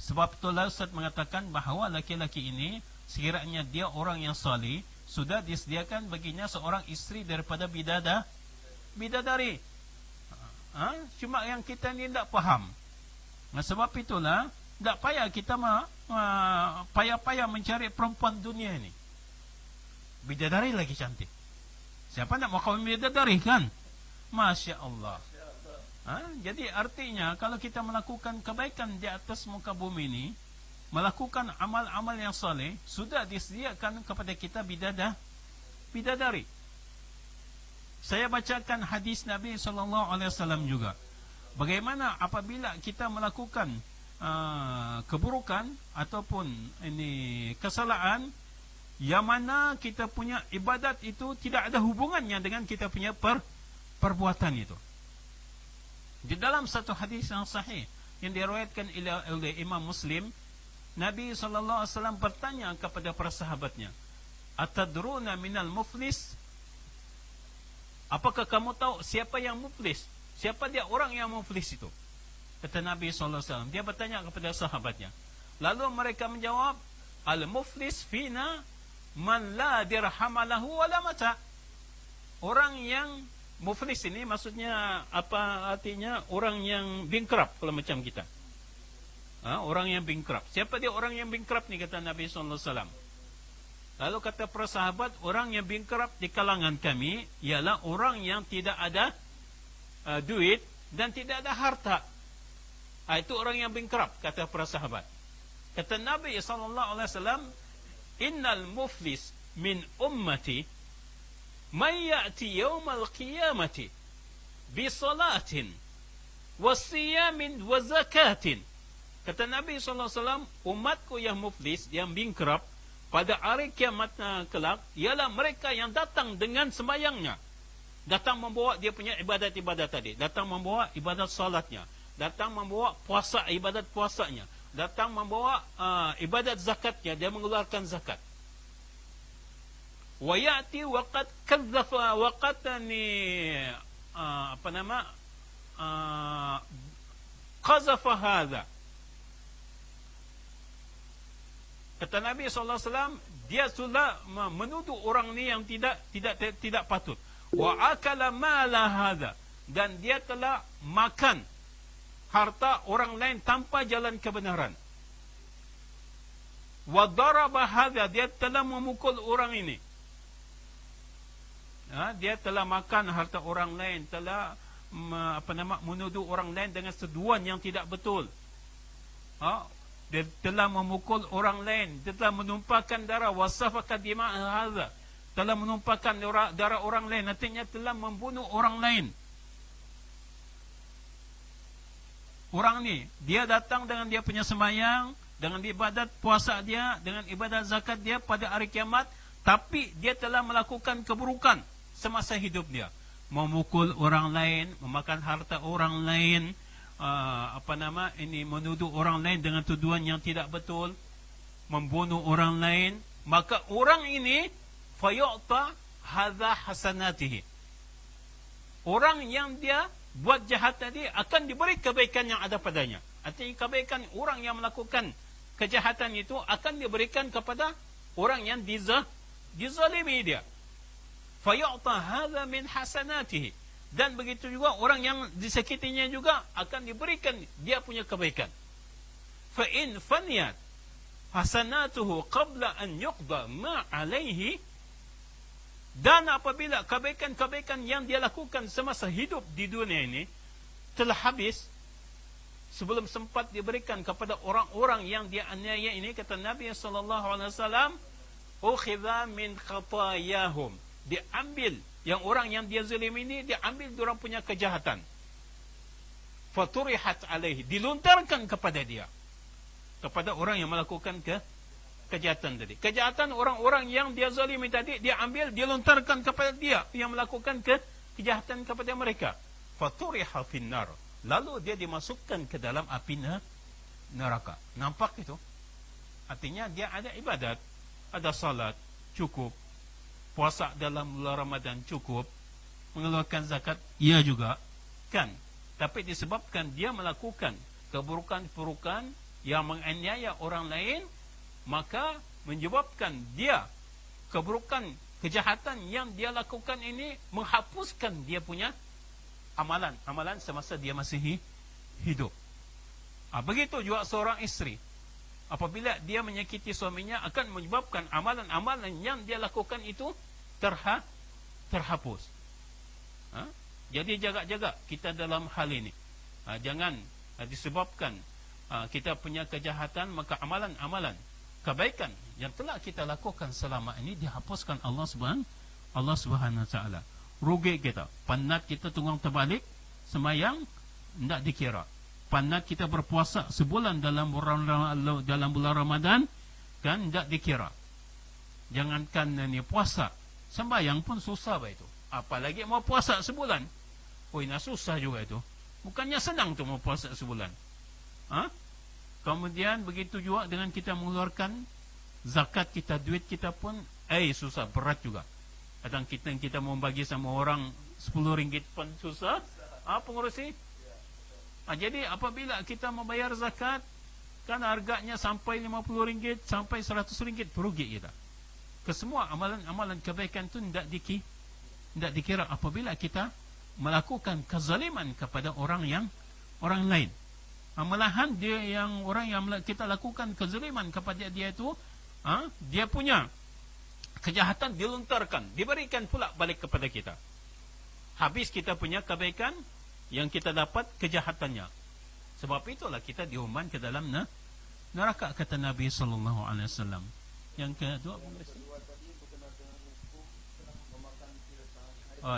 [SPEAKER 2] Sebab itulah Ustaz mengatakan bahawa laki-laki ini sekiranya dia orang yang salih, sudah disediakan baginya seorang isteri daripada bidadari. Cuma yang kita ni tak faham. Sebab itulah tak payah kita payah-payah mencari perempuan dunia ini. Bidadari lagi cantik. Siapa nak mau kawin bidadari kan? Masya Allah. Jadi artinya kalau kita melakukan kebaikan di atas muka bumi ini, melakukan amal-amal yang soleh, sudah disediakan kepada kita bidadari. Saya bacakan hadis Nabi SAW juga. Bagaimana apabila kita melakukan keburukan ataupun kesalahan yang mana kita punya ibadat itu tidak ada hubungannya dengan kita punya perbuatan itu. Di dalam satu hadis yang sahih yang diriwayatkan oleh Imam Muslim, Nabi SAW bertanya kepada para sahabatnya, "Atadruna minal muflis?" Apakah kamu tahu siapa yang muflis? Siapa dia orang yang muflis itu? Kata Nabi SAW. Dia bertanya kepada sahabatnya. Lalu mereka menjawab, "Al-muflis fina man la dirhamalahu wala mata." Orang yang muflis ini maksudnya apa artinya? Orang yang bankrupt kalau macam kita. Orang yang bankrupt. Siapa dia orang yang bankrupt ni, kata Nabi SAW. Lalu kata para sahabat, orang yang bankrupt di kalangan kami ialah orang yang tidak ada duit dan tidak ada harta. Itu orang yang bankrupt, kata para sahabat. Kata Nabi SAW, "Innal muflis min ummati man ya'ti yawmal qiyamati bi salatin wa siyamin wa zakatin." Kata Nabi SAW, umatku yang muflis, yang bankrupt pada hari kiamat kelak ialah mereka yang datang dengan sembahyangnya, datang membawa dia punya ibadat-ibadat tadi, datang membawa ibadat salatnya, datang membawa puasa, ibadat puasanya, datang membawa ibadat zakatnya, dia mengeluarkan zakat. Wa ya'ti waqad kadzafa waqatani qazafa hadha. Kata Nabi SAW, dia sudah menuduh orang ni yang tidak patut. Wa akala mala hadha, dan dia telah makan harta orang lain tanpa jalan kebenaran. Wa daraba hadha, dia telah memukul orang ini. Dia telah makan harta orang lain, telah menuduh orang lain dengan seduhan yang tidak betul. Dia telah memukul orang lain, dia telah menumpahkan darah, wasafaka dima'a hadza, telah menumpahkan darah orang lain, artinya telah membunuh orang lain. Orang ni, dia datang dengan dia punya sembahyang, dengan ibadat puasa dia, dengan ibadat zakat dia pada hari kiamat, tapi dia telah melakukan keburukan semasa hidup dia. Memukul orang lain, memakan harta orang lain, menuduh orang lain dengan tuduhan yang tidak betul, membunuh orang lain, maka orang ini fayu'ta hadza hasanatihi. Orang yang dia buat jahat tadi akan diberi kebaikan yang ada padanya. Artinya kebaikan orang yang melakukan kejahatan itu akan diberikan kepada orang yang dizalimi dia. Fayu'ta hadza min hasanatihi. Dan begitu juga orang yang disakitinya juga akan diberikan dia punya kebaikan. Fa in faniyat hasanatuhu qabla an yuqda ma alaihi, dan apabila kebaikan-kebaikan yang dia lakukan semasa hidup di dunia ini telah habis, sebelum sempat diberikan kepada orang-orang yang dia aniaya ini, kata Nabi SAW, ukhidha min khatayahum, diambil yang orang yang dia zalim ini, diambil diorang punya kejahatan, faturihat alaihi, dilontarkan kepada dia. kepada orang yang melakukan kejahatan tadi. Kejahatan orang-orang yang dia zalimi tadi, dia ambil, dia lontarkan kepada dia yang melakukan kejahatan kepada mereka. Faturiha finnar. Lalu dia dimasukkan ke dalam api neraka. Nampak itu? Artinya dia ada ibadat, ada salat, cukup. Puasa dalam bulan Ramadan cukup. Mengeluarkan zakat, ia juga. Kan? Tapi disebabkan dia melakukan keburukan-keburukan yang menganiaya orang lain, maka menyebabkan dia keburukan, kejahatan yang dia lakukan ini menghapuskan dia punya amalan semasa dia masih hidup. Begitu juga seorang isteri, apabila dia menyakiti suaminya, akan menyebabkan amalan-amalan yang dia lakukan itu terhapus. Jadi jaga-jaga kita dalam hal ini. Jangan disebabkan kita punya kejahatan, maka amalan-amalan kebaikan yang telah kita lakukan selama ini dihapuskan Allah Subhanahu wa taala. Rugi kita. Penat kita tunggang terbalik sembahyang tidak dikira. Penat kita berpuasa sebulan dalam bulan Ramadan kan tidak dikira. Jangankan ini puasa, sembahyang pun susah itu. Apalagi mau puasa sebulan. Susah juga itu. Bukannya senang tu mau puasa sebulan. Kemudian begitu juga dengan kita mengeluarkan zakat kita, duit kita pun susah, berat juga. Kadang kita mau bagi sama orang 10 ringgit pun susah. Pengurusi. Jadi apabila kita membayar zakat, kan harganya sampai 50 ringgit, sampai 100 ringgit, perugi kita. Kesemua amalan-amalan kebaikan itu tidak dikira apabila kita melakukan kezaliman kepada orang lain. Malahan dia yang orang yang kita lakukan kezaliman kepada dia itu, dia punya kejahatan dilontarkan, diberikan pula balik kepada kita. Habis kita punya kebaikan, yang kita dapat kejahatannya. Sebab itulah kita diumumkan ke dalam neraka, kata Nabi sallallahu alaihi wasallam. Yang kedua,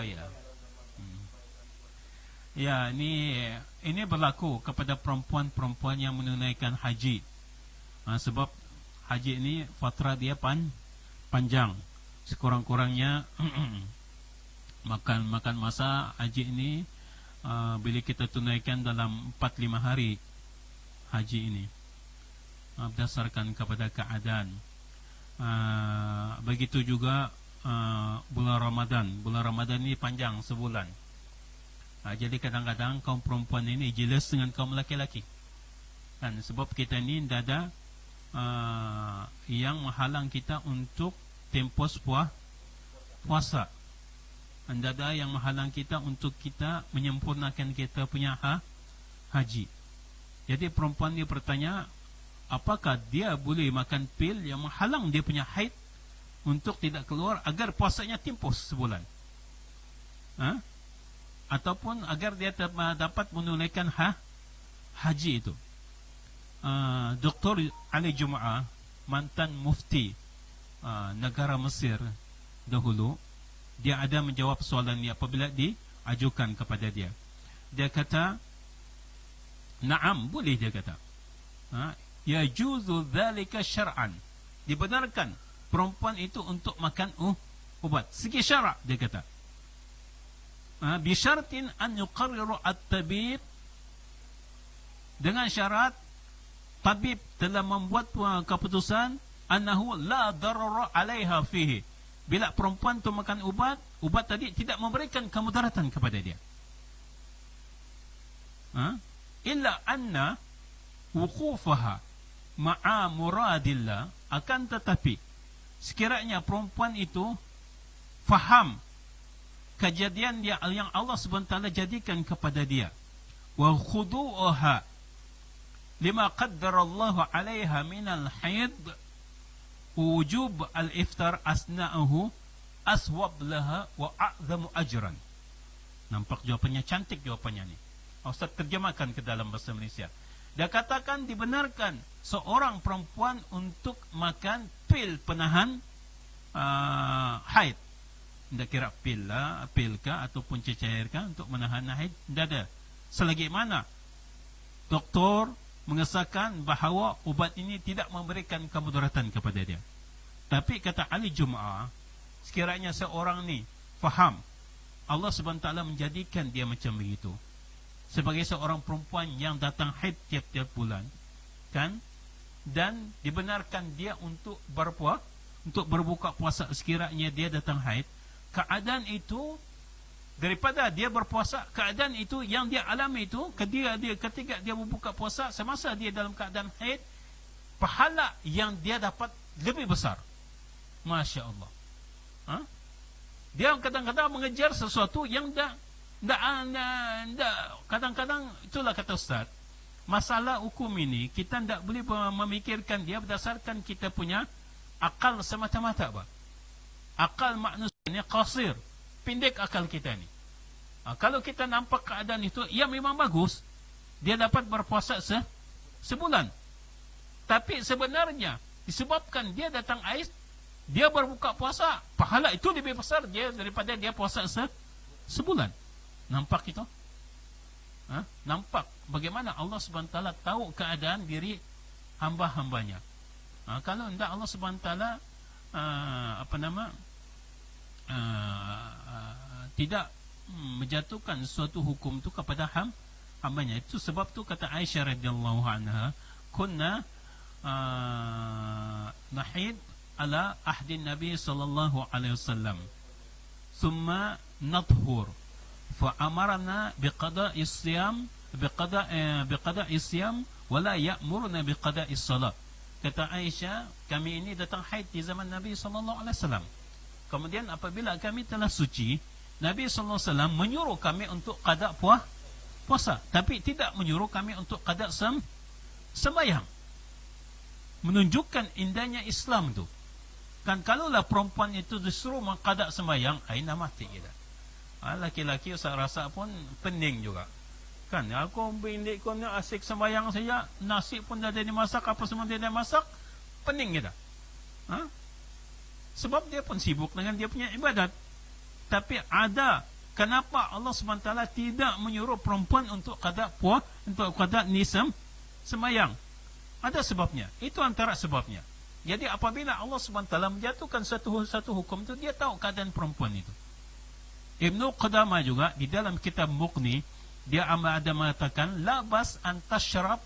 [SPEAKER 2] ya. Ya, ini berlaku kepada perempuan-perempuan yang menunaikan haji. Sebab haji ini fatra dia panjang. Sekurang-kurangnya makan masa haji ini bila kita tunaikan dalam 4-5 hari haji ini. Berdasarkan kepada keadaan. Begitu juga bulan Ramadan. Bulan Ramadan ini panjang sebulan. Jadi kadang-kadang kaum perempuan ini jelas dengan kaum laki-laki. Kan sebab kita ni tidak ada yang menghalang kita untuk tempos puasa. Tidak ada yang menghalang kita untuk kita menyempurnakan kita punya haji. Jadi perempuan ni bertanya, apakah dia boleh makan pil yang menghalang dia punya haid untuk tidak keluar agar puasanya tempos sebulan? Ataupun agar dia dapat menunaikan haji itu. Dr. Ali Jum'ah, mantan mufti negara Mesir dahulu, dia ada menjawab soalan ini apabila diajukan kepada dia. Dia kata, na'am, boleh, dia kata. Yajuzu dzalika syar'an. Dibenarkan perempuan itu untuk makan ubat. Segi syarak, dia kata. Bisyartin an yuqarriru at-tabib, dengan syarat tabib telah membuat keputusan annahu la darara 'alaiha fihi. Bila perempuan tu makan ubat tadi tidak memberikan kemudaratan kepada dia. Illa anna wuqufaha ma'a muradillah, akan tetapi sekiranya perempuan itu faham kejadian dia yang Allah SWT jadikan kepada dia, wa khudu'uha lima qaddarallahu 'alaiha minal haid wujub al-iftar asna'uhu aswab laha wa a'zamu ajran. Nampak jawapannya, cantik jawapannya ni. Ustaz terjemahkan ke dalam bahasa Malaysia. Dia katakan dibenarkan seorang perempuan untuk makan pil penahan haid. Tidak kira pil kah ataupun cecair kah untuk menahan haid, tidak ada. Selagi mana doktor mengesahkan bahawa ubat ini tidak memberikan kemudaratan kepada dia. Tapi kata ahli Jum'ah, sekiranya seorang ni faham Allah SWT menjadikan dia macam begitu, sebagai seorang perempuan yang datang haid tiap-tiap bulan, kan, dan dibenarkan dia untuk berbuka puasa sekiranya dia datang haid, keadaan itu daripada dia berpuasa, keadaan itu yang dia alami itu ketika dia berbuka puasa semasa dia dalam keadaan haid, pahala yang dia dapat lebih besar. Masya Allah. Dia kadang-kadang mengejar sesuatu yang kadang-kadang itulah kata Ustaz, masalah hukum ini kita tidak boleh memikirkan dia berdasarkan kita punya akal semata-mata, Pak. Akal manusia ni qasir, pendek akal kita ni. Kalau kita nampak keadaan itu, ya memang bagus, dia dapat berpuasa sebulan. Tapi sebenarnya disebabkan dia datang haid, dia berbuka puasa, pahala itu lebih besar dia daripada dia puasa sebulan. Nampak itu? Nampak bagaimana Allah SWT tahu keadaan diri hamba-hambanya. Kalau tidak Allah SWT tidak menjatuhkan suatu hukum itu kepada hambanya. Itu sebab tu kata Aisyah radhiyallahu anha, kunna nahid ala ahdi Nabi sallallahu alaihi wasallam, thumma nadhur, fa amarna biqada'i siyam biqada'i siyam wala ya'muruna biqada'i salat. Kata Aisyah, kami ini datang haid di zaman Nabi sallallahu alaihi wasallam. Kemudian apabila kami telah suci, Nabi sallallahu alaihi wasallam menyuruh kami untuk qada puasa, tapi tidak menyuruh kami untuk qada sembahyang. Menunjukkan indahnya Islam tu. Kan kalaulah perempuan itu disuruh mengqada sembahyang, aina mati kita. Laki-laki saya rasa pun pening juga. Kan aku bintik kau ni asyik sembahyang saja, nasi pun dah dimasak, apa semua dia dah masak, pening kita. Sebab dia pun sibuk dengan dia punya ibadat. Tapi ada kenapa Allah SWT tidak menyuruh perempuan untuk qada nisam sembahyang? Ada sebabnya. Itu antara sebabnya. Jadi apabila Allah SWT menjatuhkan satu hukum itu, dia tahu keadaan perempuan itu. Ibnu Qudamah juga di dalam kitab Mughni, dia ada mengatakan la bas an tashrab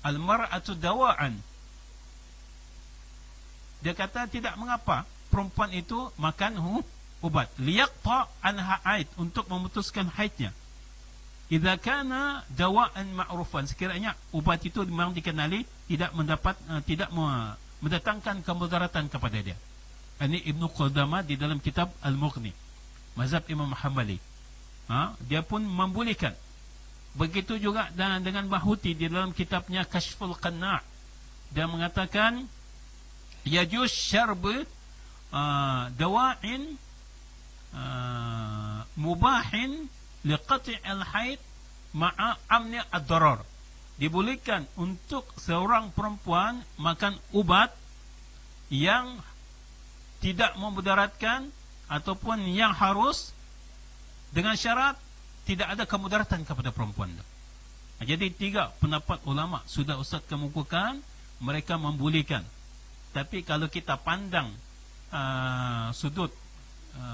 [SPEAKER 2] al-mar'atu dawa'an. Dia kata tidak mengapa perempuan itu makan ubat liyaqta anha haid, untuk memutuskan haidnya. Idza kana dawa'an ma'rufan, sekiranya ubat itu memang dikenali tidak mendatangkan kemudaratan kepada dia. Ini Ibnu Qudamah di dalam kitab Al-Mughni, mazhab Imam Hanbali. Dia pun membolehkan. Begitu juga dengan Bahuti di dalam kitabnya Kashful Qanna', dia mengatakan yajuz syarb dawa'in mubahin liqati' al-haid ma'a amni ad-darar. Dibolehkan untuk seorang perempuan makan ubat yang tidak memudaratkan ataupun yang harus, dengan syarat tidak ada kemudaratan kepada perempuan. Jadi 3 pendapat ulama sudah Ustaz kemukakan, mereka membolehkan. Tapi kalau kita pandang sudut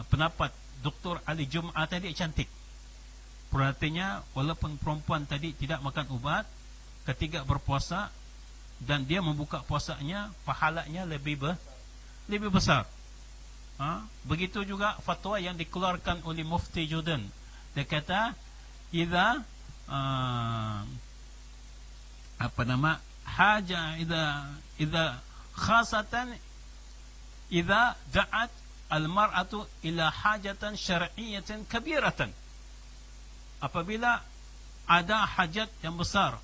[SPEAKER 2] pendapat Dr. Ali Jum'ah tadi cantik. Perhatinya, walaupun perempuan tadi tidak makan ubat ketika berpuasa dan dia membuka puasanya, pahalanya lebih besar. Begitu juga fatwa yang dikeluarkan oleh Mufti Jordan. Dia kata idza idza khasatan idza da'at al-mar'atu ila hajatan syar'iyyatan kabiratan. Apabila ada hajat yang besar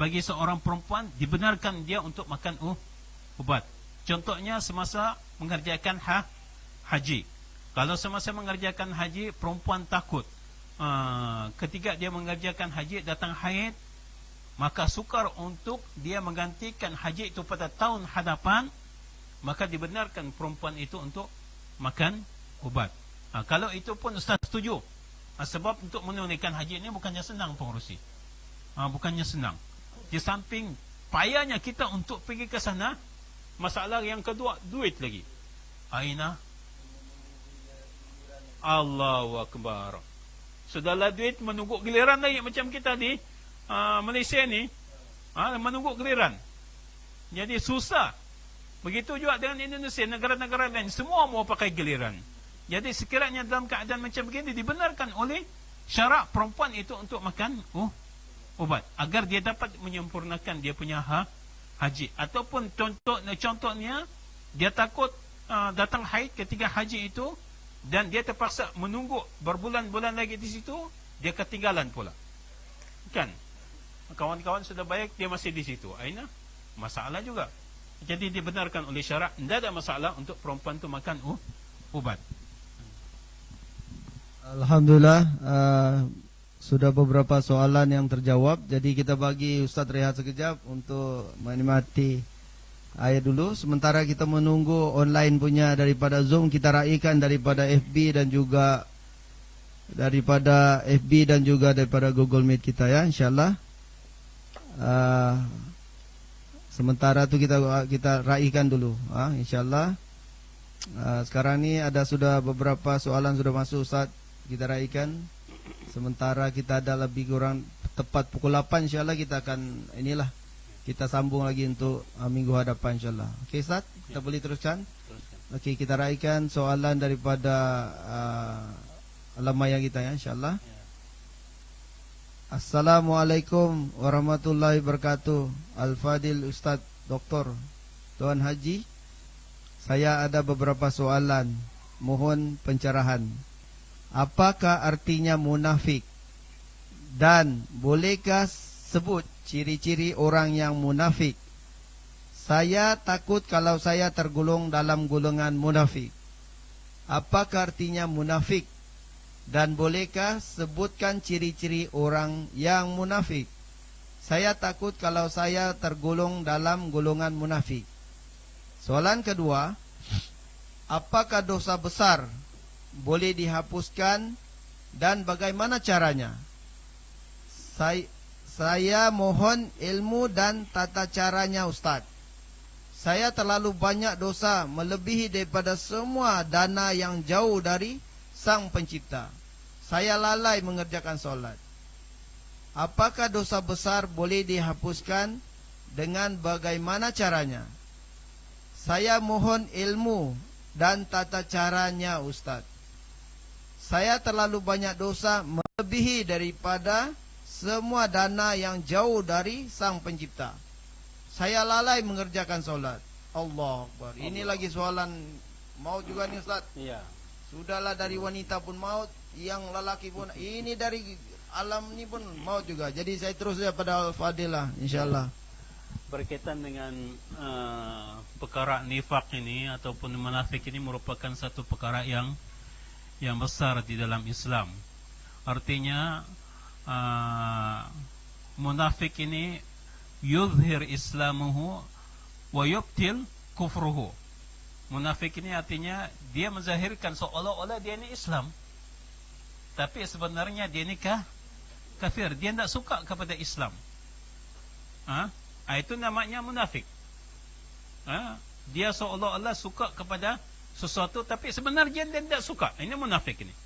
[SPEAKER 2] bagi seorang perempuan, dibenarkan dia untuk makan ubat. Contohnya semasa mengerjakan haji. Kalau semasa mengerjakan haji perempuan takut ketika dia mengerjakan haji datang haid, maka sukar untuk dia menggantikan haji itu pada tahun hadapan, maka dibenarkan perempuan itu untuk makan ubat. Kalau itu pun Ustaz setuju. Sebab untuk menunaikan haji ini bukannya senang pengurusi. Bukannya senang. Di samping payahnya kita untuk pergi ke sana, masalah yang kedua, duit lagi. Aina? Allahu Akbar. Sudahlah duit, menunggu giliran lagi macam kita di Malaysia ni, menunggu giliran. Jadi susah. Begitu juga dengan Indonesia, negara-negara lain, semua mau pakai giliran. Jadi sekiranya dalam keadaan macam begini, dibenarkan oleh syarak perempuan itu untuk makan ubat, agar dia dapat menyempurnakan dia punya haji. Ataupun contohnya, dia takut datang haid ketika haji itu, dan dia terpaksa menunggu berbulan-bulan lagi di situ, dia ketinggalan pula. Kan? Kawan-kawan sudah baik, dia masih di situ. Aina? Masalah juga. Jadi dibenarkan oleh syarak, tidak ada masalah untuk perempuan itu makan ubat.
[SPEAKER 1] Alhamdulillah, sudah beberapa soalan yang terjawab. Jadi kita bagi Ustaz rehat sekejap untuk menikmati ayat dulu. Sementara kita menunggu online punya daripada Zoom, kita raikan daripada FB dan juga daripada Google Meet kita ya, insyaallah. Sementara tu kita raikan dulu, insyaallah. Sekarang ni ada sudah beberapa soalan sudah masuk Ustaz, kita raikan. Sementara kita ada lebih kurang tepat pukul 8, insyaallah kita akan kita sambung lagi untuk minggu hadapan insyaallah. Okey Ustaz, kita boleh teruskan. Okey, kita raikan soalan daripada alamat yang kita ya, insyaallah. Assalamualaikum warahmatullahi wabarakatuh. Al-Fadil Ustaz Doktor Tuan Haji, saya ada beberapa soalan, mohon pencerahan. Apakah artinya munafik? Dan bolehkah sebut ciri-ciri orang yang munafik? Saya takut kalau saya tergolong dalam golongan munafik. Apakah artinya munafik? Dan bolehkah sebutkan ciri-ciri orang yang munafik? Saya takut kalau saya tergolong dalam golongan munafik. Soalan kedua, apakah dosa besar boleh dihapuskan dan bagaimana caranya? Saya mohon ilmu dan tata caranya Ustaz. Saya terlalu banyak dosa, melebihi daripada semua dana yang jauh dari Sang Pencipta. Saya lalai mengerjakan solat. Apakah dosa besar boleh dihapuskan dengan bagaimana caranya? Saya mohon ilmu dan tata caranya Ustaz. Saya terlalu banyak dosa, melebihi daripada semua dana yang jauh dari Sang Pencipta. Saya lalai mengerjakan solat. Allah Akbar. Ini lagi soalan maut juga nih Ustaz.
[SPEAKER 2] Iya.
[SPEAKER 1] Sudahlah dari wanita pun maut, yang lelaki pun, ini dari alam ni pun maut juga. Jadi saya terus saja pada Al-Fadilah, insyaallah.
[SPEAKER 2] Berkaitan dengan perkara nifak ini ataupun munafik ini merupakan satu perkara yang besar di dalam Islam. Artinya munafik ini yuzhir islamuhu wa yubtil kufruhu. Munafik ini artinya dia menzahirkan seolah-olah dia ini Islam, tapi sebenarnya dia ini kafir. Dia tidak suka kepada Islam. Itu namanya munafik. Dia seolah-olah suka kepada sesuatu, tapi sebenarnya dia tidak suka. Ini munafik ini.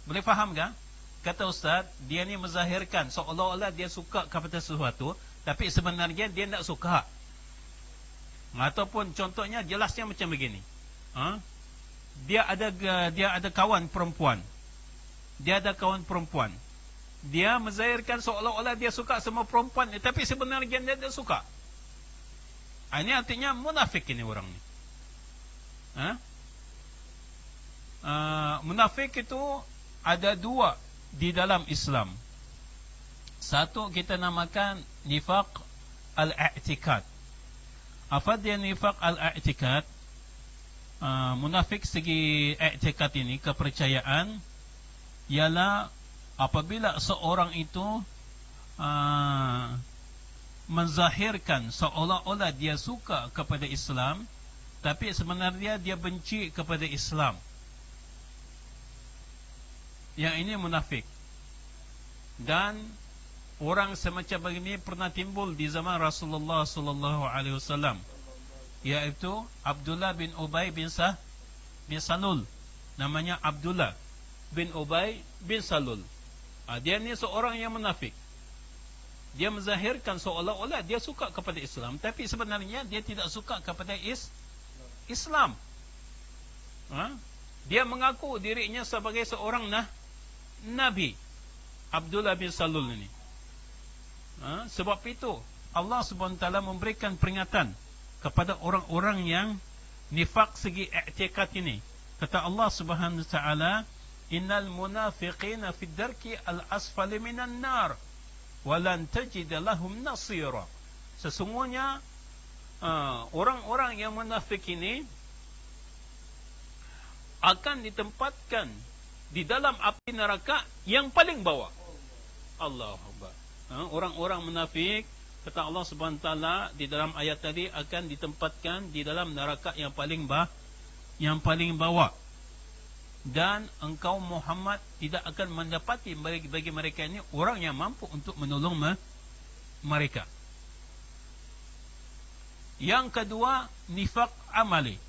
[SPEAKER 2] Boleh faham tak? Kata Ustaz, dia ni menzahirkan seolah-olah dia suka kepada sesuatu, tapi sebenarnya dia tidak suka. Ataupun contohnya jelasnya macam begini. Dia ada kawan perempuan. Dia menzahirkan seolah-olah dia suka sama perempuan, tapi sebenarnya dia tidak suka. Ini artinya munafik ini orang ni. Munafik itu ada dua di dalam Islam. Satu kita namakan nifaq al-i'tikad. Apa dia nifaq al-i'tikad? Munafik segi i'tikad ini, kepercayaan, ialah apabila seorang itu menzahirkan seolah-olah dia suka kepada Islam, tapi sebenarnya dia benci kepada Islam. Yang ini munafik. Dan orang semacam begini pernah timbul di zaman Rasulullah sallallahu alaihi wasallam, yaitu Abdullah bin Ubay bin Salul. Namanya Abdullah bin Ubay bin Salul. Dia ni seorang yang munafik. Dia menzahirkan seolah-olah dia suka kepada Islam, tapi sebenarnya dia tidak suka kepada Islam. Dia mengaku dirinya sebagai seorang Nabi. Abdullah bin Salul ini. Sebab itu Allah SWT memberikan peringatan kepada orang-orang yang nifak segi i'tiqad ini. Kata Allah Subhanahu wa taala, innal munafiqina fid darki al-asfali minan nar wa lan tajid lahum nasira. Sesungguhnya orang-orang yang munafik ini akan ditempatkan di dalam api neraka yang paling bawah. Allahu Akbar. Orang-orang munafik, kata Allah Subhanahu wa taala di dalam ayat tadi, akan ditempatkan di dalam neraka yang paling bawah. Dan engkau Muhammad tidak akan mendapati bagi mereka ini orang yang mampu untuk menolong mereka. Yang kedua, nifaq amali.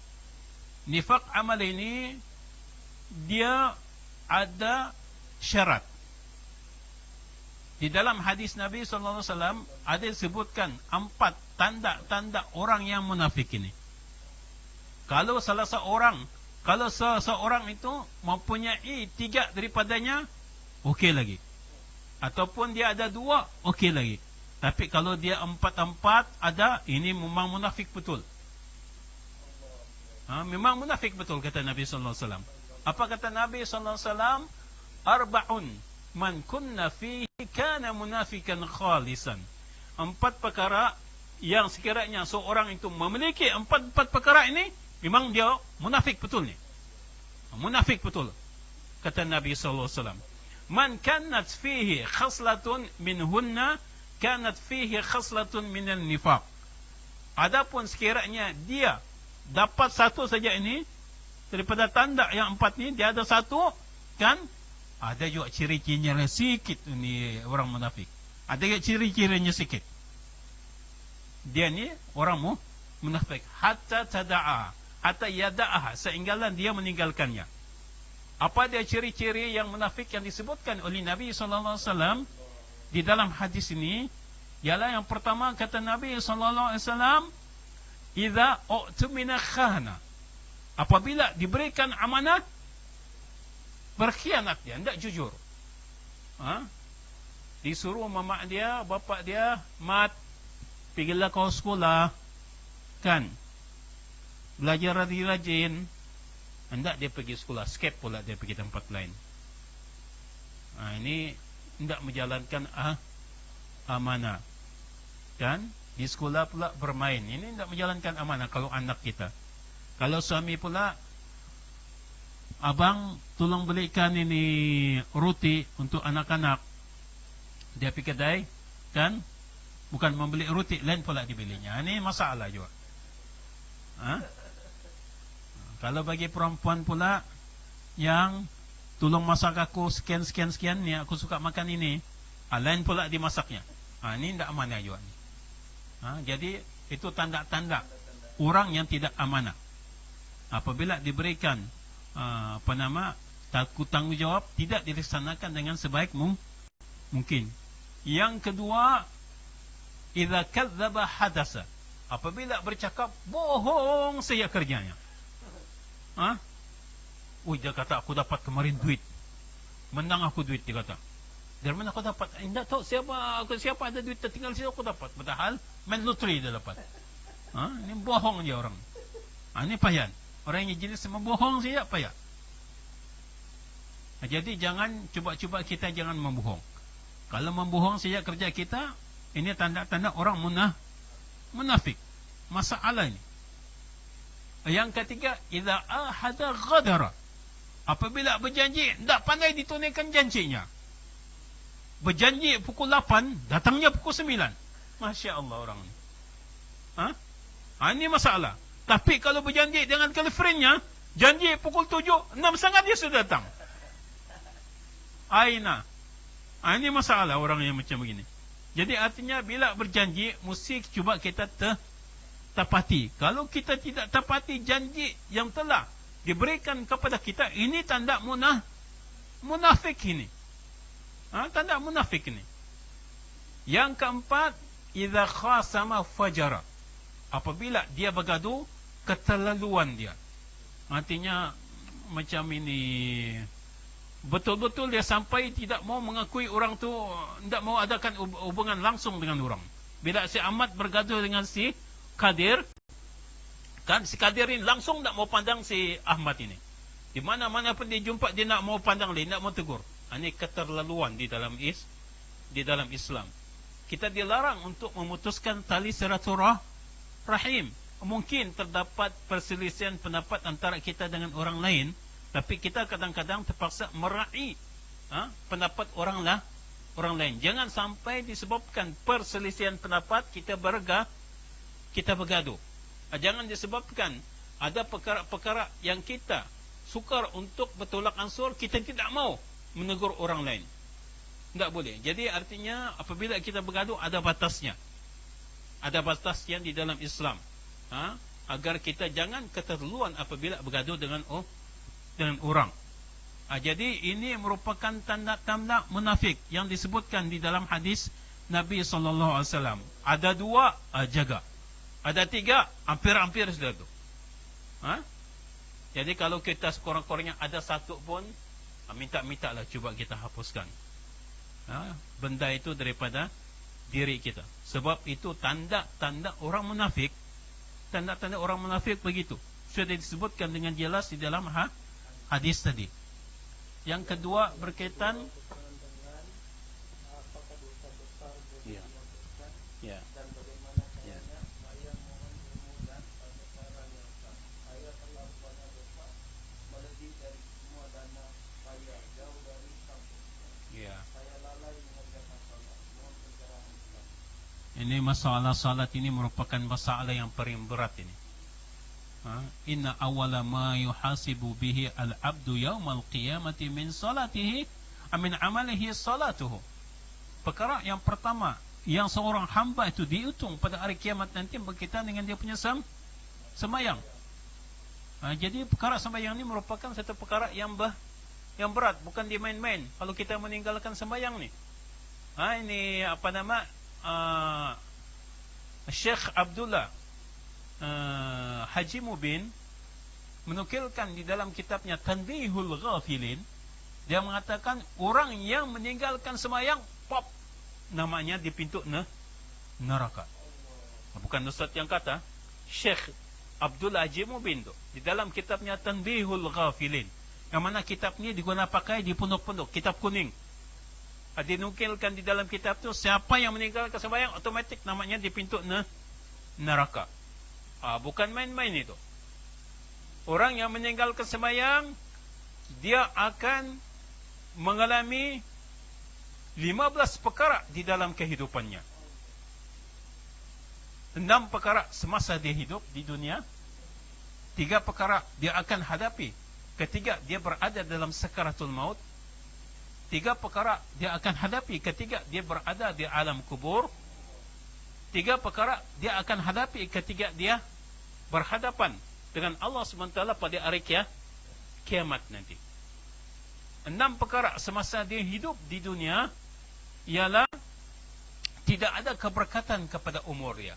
[SPEAKER 2] Nifaq amali ini dia ada syarat. Di dalam hadis Nabi SAW ada disebutkan 4 tanda-tanda orang yang munafik ini. Kalau seseorang itu mempunyai 3 daripadanya, okey lagi. Ataupun dia ada 2, okey lagi. Tapi kalau dia 4 ada, ini memang munafik betul. Memang munafik betul, kata Nabi SAW. Apa kata Nabi SAW? Arba'un man kunna fihi kana munafikan khalisan. 4 perkara yang sekiranya seorang itu memiliki 4 perkara ini, memang dia munafik betul ni. Munafik betul, kata Nabi SAW. Man kanat fihi khaslatun minhunna kanat fihi khaslatun minan nifaq. Adapun sekiranya dia dapat satu saja ini daripada tanda yang 4 ni, dia ada satu, kan? Ada juga ciri-cirinya sikit ni orang munafik. Ada juga ciri-cirinya sikit. Dia ni orang munafik. Hatta tada'a, hatta yada'ah, sehinggalah dia meninggalkannya. Apa dia ciri-ciri yang munafik yang disebutkan oleh Nabi SAW di dalam hadis ini? Ialah yang pertama, kata Nabi SAW, idza u'tumina khana. Apabila diberikan amanat, berkhianat dia, tidak jujur. Disuruh mamak dia, bapak dia, mat, pergilah kau sekolah, kan, belajar rajin-rajin. Hendak dia pergi sekolah, skip pula dia pergi tempat lain. Ini tidak menjalankan amanah, kan? Di sekolah pula bermain. Ini tidak menjalankan amanah kalau anak kita. Kalau suami pula, abang tolong belikan ini roti untuk anak-anak. Dia pergi kedai, kan? Bukan membeli roti, lain pula dibelinya. Ini masalah juga. Kalau bagi perempuan pula yang tolong masak aku sekian ni, aku suka makan ini, lain pula dimasaknya. Ini tidak amanah juga. Jadi itu tanda-tanda orang yang tidak amanah. Apabila diberikan tanggungjawab, tidak dilaksanakan dengan sebaik mungkin. Yang kedua, idza kadzdzaba hadasa. Apabila bercakap, bohong saja kerjanya. Dia kata aku dapat kemarin duit, menang aku duit, dia kata. Dari mana aku dapat? Tidak tahu siapa ada duit tertinggal situ aku dapat. Padahal main loteri dia dapat. Ini bohong dia orang. Ini payah. Orang yang jenis membohong saja payah. Jadi jangan cuba-cuba kita jangan membohong. Kalau membohong saja kerja kita, ini tanda-tanda orang munafik. Masalah ini. Yang ketiga, idza ahada ghadara. Apabila berjanji, tidak pandai ditunaikan janjinya. Berjanji pukul 8, datangnya pukul 9. Masya Allah orang ini. Ini masalah. Tapi kalau berjanji dengan girlfriendnya, janji pukul 7, 6.30 dia sudah datang. Aina. Ini masalah orang yang macam begini. Jadi artinya bila berjanji, mesti cuba kita tepati. Kalau kita tidak tepati janji yang telah diberikan kepada kita, ini tanda munafik ini. Tanda munafik ini. Yang keempat, idza khasama fajara. Apabila dia bergaduh, keterlaluan dia. Artinya macam ini, betul-betul dia sampai tidak mau mengakui orang tu, tidak mau adakan hubungan langsung dengan orang. Bila si Ahmad bergaduh dengan si Kadir, kan si Kadir ini langsung tak mau pandang si Ahmad ini. Di mana-mana pun dia jumpa, dia nak mau pandang dia, nak mau tegur. Ini keterlaluan di dalam Islam. Kita dilarang untuk memutuskan tali silaturahim. Mungkin terdapat perselisihan pendapat antara kita dengan orang lain, tapi kita kadang-kadang terpaksa meraih pendapat orang lain. Jangan sampai disebabkan perselisihan pendapat kita bergaduh. Jangan disebabkan ada perkara-perkara yang kita sukar untuk bertolak ansur, kita tidak mau menegur orang lain. Tak boleh. Jadi artinya apabila kita bergaduh, ada batasnya. Ada batasnya di dalam Islam. Agar kita jangan keterlaluan apabila bergaduh dengan orang. Jadi ini merupakan tanda-tanda munafik yang disebutkan di dalam hadis Nabi SAW. Ada 2, jaga. Ada 3, hampir-hampir sudah tu. Jadi kalau kita sekurang-kurangnya ada 1 pun, minta-minta lah cuba kita hapuskan benda itu daripada diri kita. Sebab itu tanda-tanda orang munafik. Tanda-tanda orang munafik begitu. Sudah disebutkan dengan jelas di dalam hadis tadi. Yang kedua berkaitan ya. Ini masalah salat ini merupakan masalah yang paling berat ini. Inna awala ma yuhasibu bihi al-abdu yawmal qiyamati min salatihi amin amalihi salatuhu. Perkara yang pertama yang seorang hamba itu dihitung pada hari kiamat nanti berkaitan dengan dia punya sembahyang. Jadi perkara sembahyang ini merupakan satu perkara yang berat, bukan dimain-main. Kalau kita meninggalkan sembahyang ni, ini apa nama, Syekh Abdullah Haji Mubin menukilkan di dalam kitabnya Tanbihul Ghafilin. Dia mengatakan orang yang meninggalkan sembahyang, pop, namanya di pintu neraka. Bukan Ustaz yang kata, Syekh Abdullah Haji Mubin tu di dalam kitabnya Tanbihul Ghafilin, yang mana kitab ni digunakan pakai di pondok-pondok, kitab kuning. Dinukilkan di dalam kitab tu, siapa yang meninggalkan sembahyang otomatik namanya di pintu neraka. Bukan main-main itu. Orang yang meninggalkan sembahyang, dia akan mengalami 15 perkara di dalam kehidupannya. 6 perkara semasa dia hidup di dunia, 3 perkara dia akan hadapi ketika dia berada dalam sakaratul maut, 3 perkara dia akan hadapi ketika dia berada di alam kubur, 3 perkara dia akan hadapi ketika dia berhadapan dengan Allah SWT pada hari kiamat nanti. 6 perkara semasa dia hidup di dunia ialah tidak ada keberkatan kepada umur dia.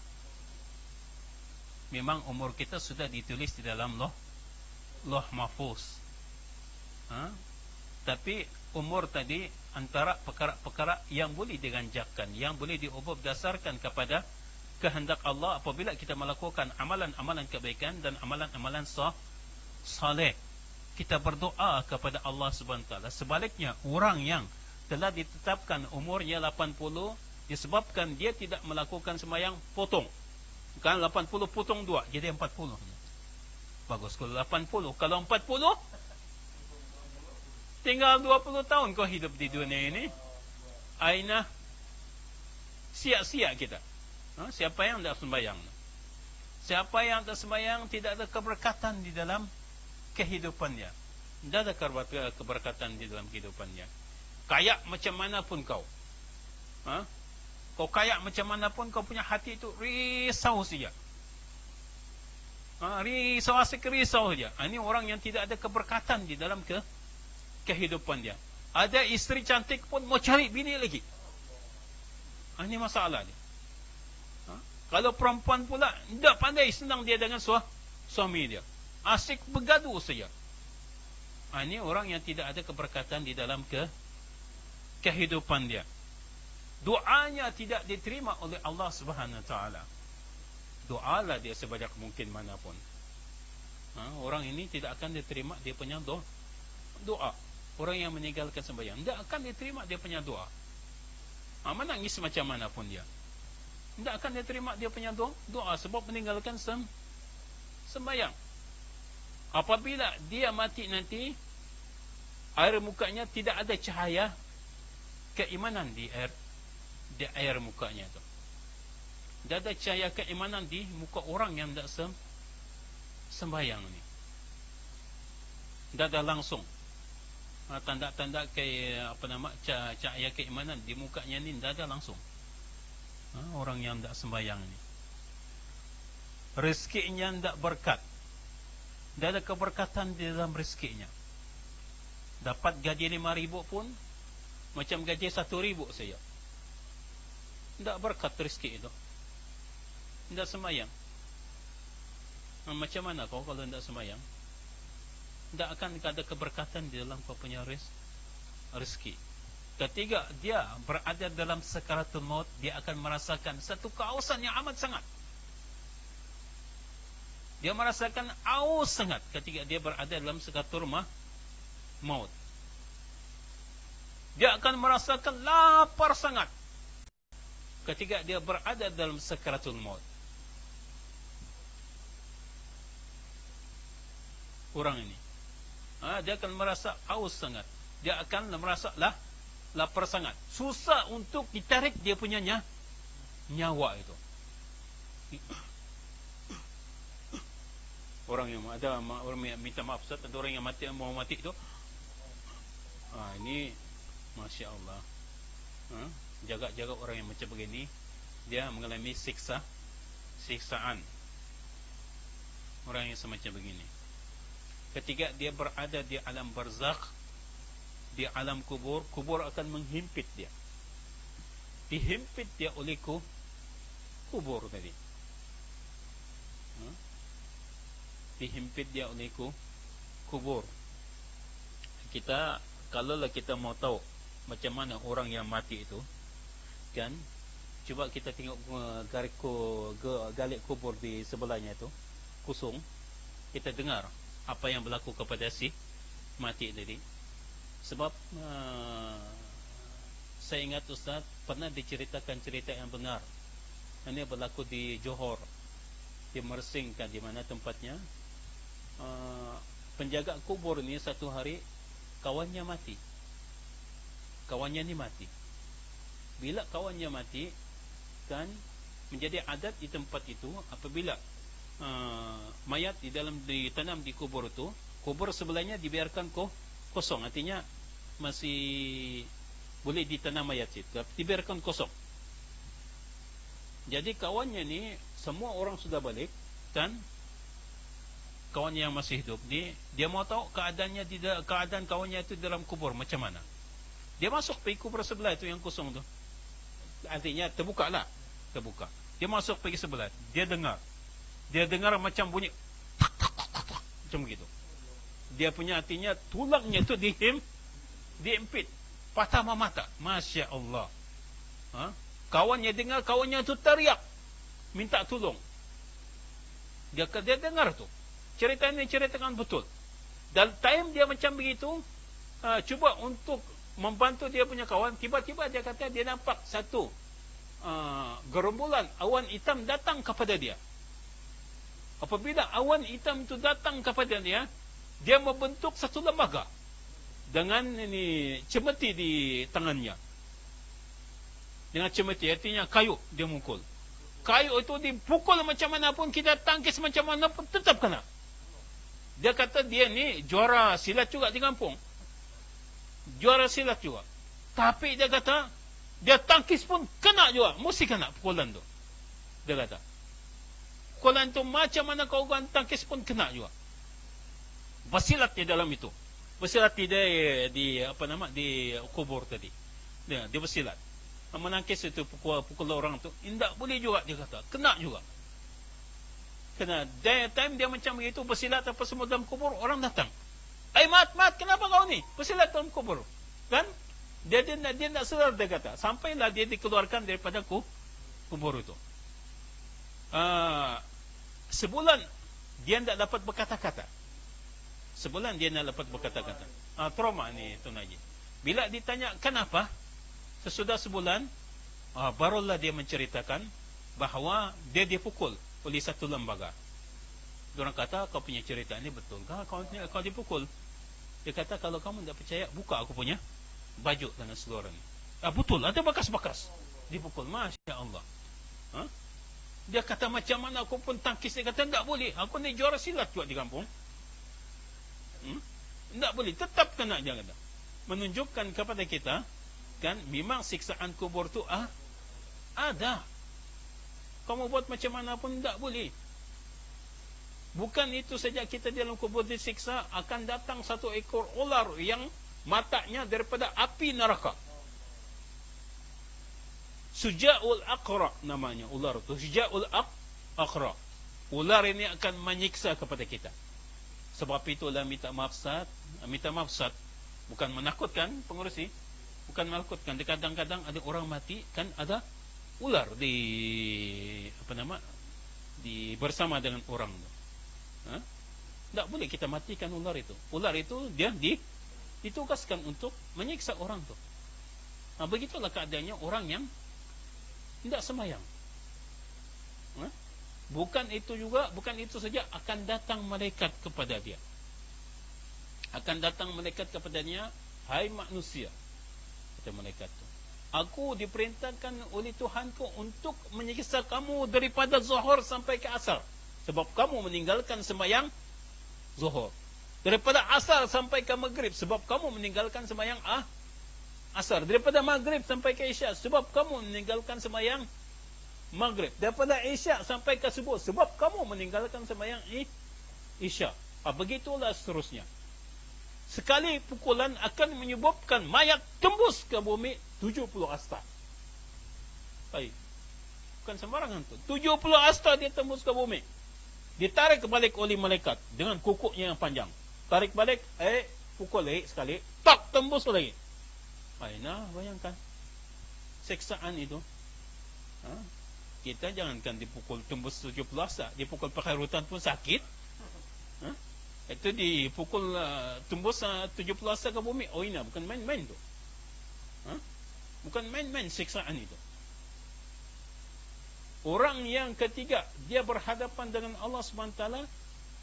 [SPEAKER 2] Memang umur kita sudah ditulis di dalam Loh Mahfuz. Tapi umur tadi antara perkara-perkara yang boleh diganjakan, yang boleh diubah berdasarkan kepada kehendak Allah apabila kita melakukan amalan-amalan kebaikan dan amalan-amalan saleh. Kita berdoa kepada Allah SWT. Sebaliknya, orang yang telah ditetapkan umurnya 80, disebabkan dia tidak melakukan sembahyang, potong. Bukan 80 potong 2, jadi 40. Bagus kalau 80. Kalau 40, tinggal 20 tahun kau hidup di dunia ini. Aina sia-sia kita. Siapa yang tak sembahyang? Siapa yang tak sembahyang tidak ada keberkatan di dalam kehidupannya. Tidak ada keberkatan di dalam kehidupannya. Kaya macam mana pun kau, Kau kaya macam mana pun, kau punya hati itu risau saja. Risau, asyik risau saja. Ini orang yang tidak ada keberkatan di dalam kehidupan dia. Ada isteri cantik pun mau cari bini lagi. Ini masalah dia. Kalau perempuan pula tidak pandai senang dia dengan suami dia, asyik bergaduh saja. Ini orang yang tidak ada keberkatan di dalam kehidupan dia. Doanya tidak diterima oleh Allah Subhanahu Wa Taala. Doalah dia sebanyak mungkin manapun. Orang ini tidak akan diterima dia punya doa. Orang yang meninggalkan sembahyang tidak akan diterima dia punya doa. Menangis macam manapun dia, tidak akan diterima dia punya doa sebab meninggalkan sembahyang. Apabila dia mati nanti, air mukanya tidak ada cahaya keimanan di air mukanya itu. Tidak ada cahaya keimanan di muka orang yang tidak sembahyang ni. Tidak ada langsung tanda-tanda cahaya keimanan di mukanya ni, tidak ada langsung. Orang yang tidak sembahyang ni, rezekinya tidak berkat, tidak ada keberkatan di dalam rezekinya. Dapat gaji 5,000 pun macam gaji 1,000 saja. Tidak berkat rezeki itu. Tidak sembahyang. Macam mana kau kalau tidak sembahyang? Tidak akan ada keberkatan di dalam kau punya rezeki. Ketika dia berada dalam sakaratul maut, dia akan merasakan satu keausan yang amat sangat. Dia merasakan aus sangat ketika dia berada dalam sakaratul maut. Dia akan merasakan lapar sangat ketika dia berada dalam sakaratul maut. Orang ini, dia akan merasa aus sangat. Dia akan merasa lapar sangat. Susah untuk ditarik dia punya nyawa itu. Orang yang ada orang yang minta maaf, Ustaz, ada orang yang mau mati itu. Ini Masya Allah. Jaga-jaga orang yang macam begini, dia mengalami siksaan. Orang yang semacam begini, ketika dia berada di alam barzakh, di alam kubur, kubur akan menghimpit dia. Dihimpit dia oleh kubur tadi. Dihimpit dia oleh kubur. Kita, kalaulah kita mau tahu macam mana orang yang mati itu, kan, cuba kita tengok galik kubur di sebelahnya itu kosong. Kita dengar apa yang berlaku kepada si mati tadi. Sebab saya ingat Ustaz pernah diceritakan cerita yang benar. Ini berlaku di Johor, di Mersing, kan, di mana tempatnya. Penjaga kubur ni satu hari kawannya mati. Kawannya ni mati. Bila kawannya mati, kan, menjadi adat di tempat itu, apabila mayat ditanam di kubur itu, kubur sebelahnya dibiarkan kosong. Artinya masih boleh ditanam mayat itu, tapi dibiarkan kosong. Jadi kawannya ni, semua orang sudah balik, kan, kawannya yang masih hidup ni, dia mau tahu keadaan kawannya itu dalam kubur macam mana. Dia masuk pergi kubur sebelah itu yang kosong tu. Artinya terbuka. Dia masuk pergi sebelah, dia dengar macam bunyi macam begitu. Dia punya, artinya tulangnya itu dihimpit, patah mata. Masya Allah. Kawannya dengar, kawannya itu teriak minta tolong. Dia dengar tu cerita ini, ceritakan betul. Dan time dia macam begitu, cuba untuk membantu dia punya kawan, tiba-tiba dia kata dia nampak satu gerombolan awan hitam datang kepada dia. Apabila awan hitam itu datang kepada dia, dia membentuk satu lembaga dengan ini cemeti di tangannya. Dengan cemeti, artinya kayu dia mukul. Kayu itu dipukul macam mana pun, kita tangkis macam mana pun tetap kena. Dia kata dia ni juara silat juga di kampung. Juara silat juga. Tapi dia kata Dia tangkis pun kena juga. Mesti kena pukulan tu. Dia kata. Pukulan tu macam mana kau tangkis pun kena juga. Bersilat di dalam itu. Bersilat di kubur tadi. Dia bersilat. Menangkis itu pukul orang tu. Tidak boleh juga dia kata. Kena juga. Kena. Time dia macam itu bersilat apa semua dalam kubur, orang datang. Mat, kenapa kau ni? Bersilat dalam kubur. Kan? Dia tak sedar dia kata. Sampailah dia dikeluarkan daripada kubur itu. Sebulan dia tidak dapat berkata-kata. Sebulan dia tidak dapat berkata-kata. Trauma ni Tuan Haji. Bila ditanya kenapa, sesudah sebulan, barulah dia menceritakan bahawa dia dipukul oleh satu lembaga. Diorang kata, kau punya cerita ni betul kah? Kau dipukul. Dia kata, kalau kamu tidak percaya, buka aku punya baju dengan seluruh ni. Betul, ada bekas-bekas dipukul. Masya Allah. Dia kata, macam mana aku pun tangkis. Dia kata, tak boleh. Aku ni juara silat juga di kampung. Tak boleh. Tetap kena, dia kata. Menunjukkan kepada kita, kan, memang siksaan kubur tu ada. Kamu buat macam mana pun tak boleh. Bukan itu saja, kita dalam kubur disiksa, akan datang satu ekor ular yang matanya daripada api neraka. Suja'ul Aqra namanya ular itu. Suja'ul Aqra. Ular ini akan menyiksa kepada kita. Sebab itulah minta maaf Ustaz. Bukan menakutkan pengurusi. Bukan menakutkan. Kadang-kadang ada orang mati, kan ada ular bersama dengan orang. Tak boleh kita matikan ular itu. Ular itu dia ditugaskan untuk menyiksa orang tu. Begitulah keadaannya orang yang tidak sembahyang. Bukan itu saja, akan datang malaikat kepada dia. Akan datang malaikat kepadanya, hai manusia, kata malaikat tu, aku diperintahkan oleh Tuhanku untuk menyiksa kamu daripada zuhur sampai ke asar. Sebab kamu meninggalkan sembahyang zuhur. Daripada asar sampai ke maghrib, sebab kamu meninggalkan sembahyang asar. Daripada maghrib sampai ke isyak, sebab kamu meninggalkan sembahyang maghrib. Daripada isyak sampai ke subuh, sebab kamu meninggalkan sembahyang isyak. Begitulah seterusnya. Sekali pukulan akan menyebabkan mayat tembus ke bumi 70 hasta. Baik. Bukan sembarangan tu. 70 hasta dia tembus ke bumi. Ditarik balik oleh malaikat dengan kukuknya yang panjang. Tarik balik, pukul lagi sekali, tak, tembus lagi. Bayangkan seksaan itu. Kita jangankan dipukul tembus 70 hasta, dipukul pakai rutan pun sakit. Itu dipukul tembus 70 hasta ke bumi. Bukan main-main tu. Bukan main-main seksaan itu. Orang yang ketiga, dia berhadapan dengan Allah SWT.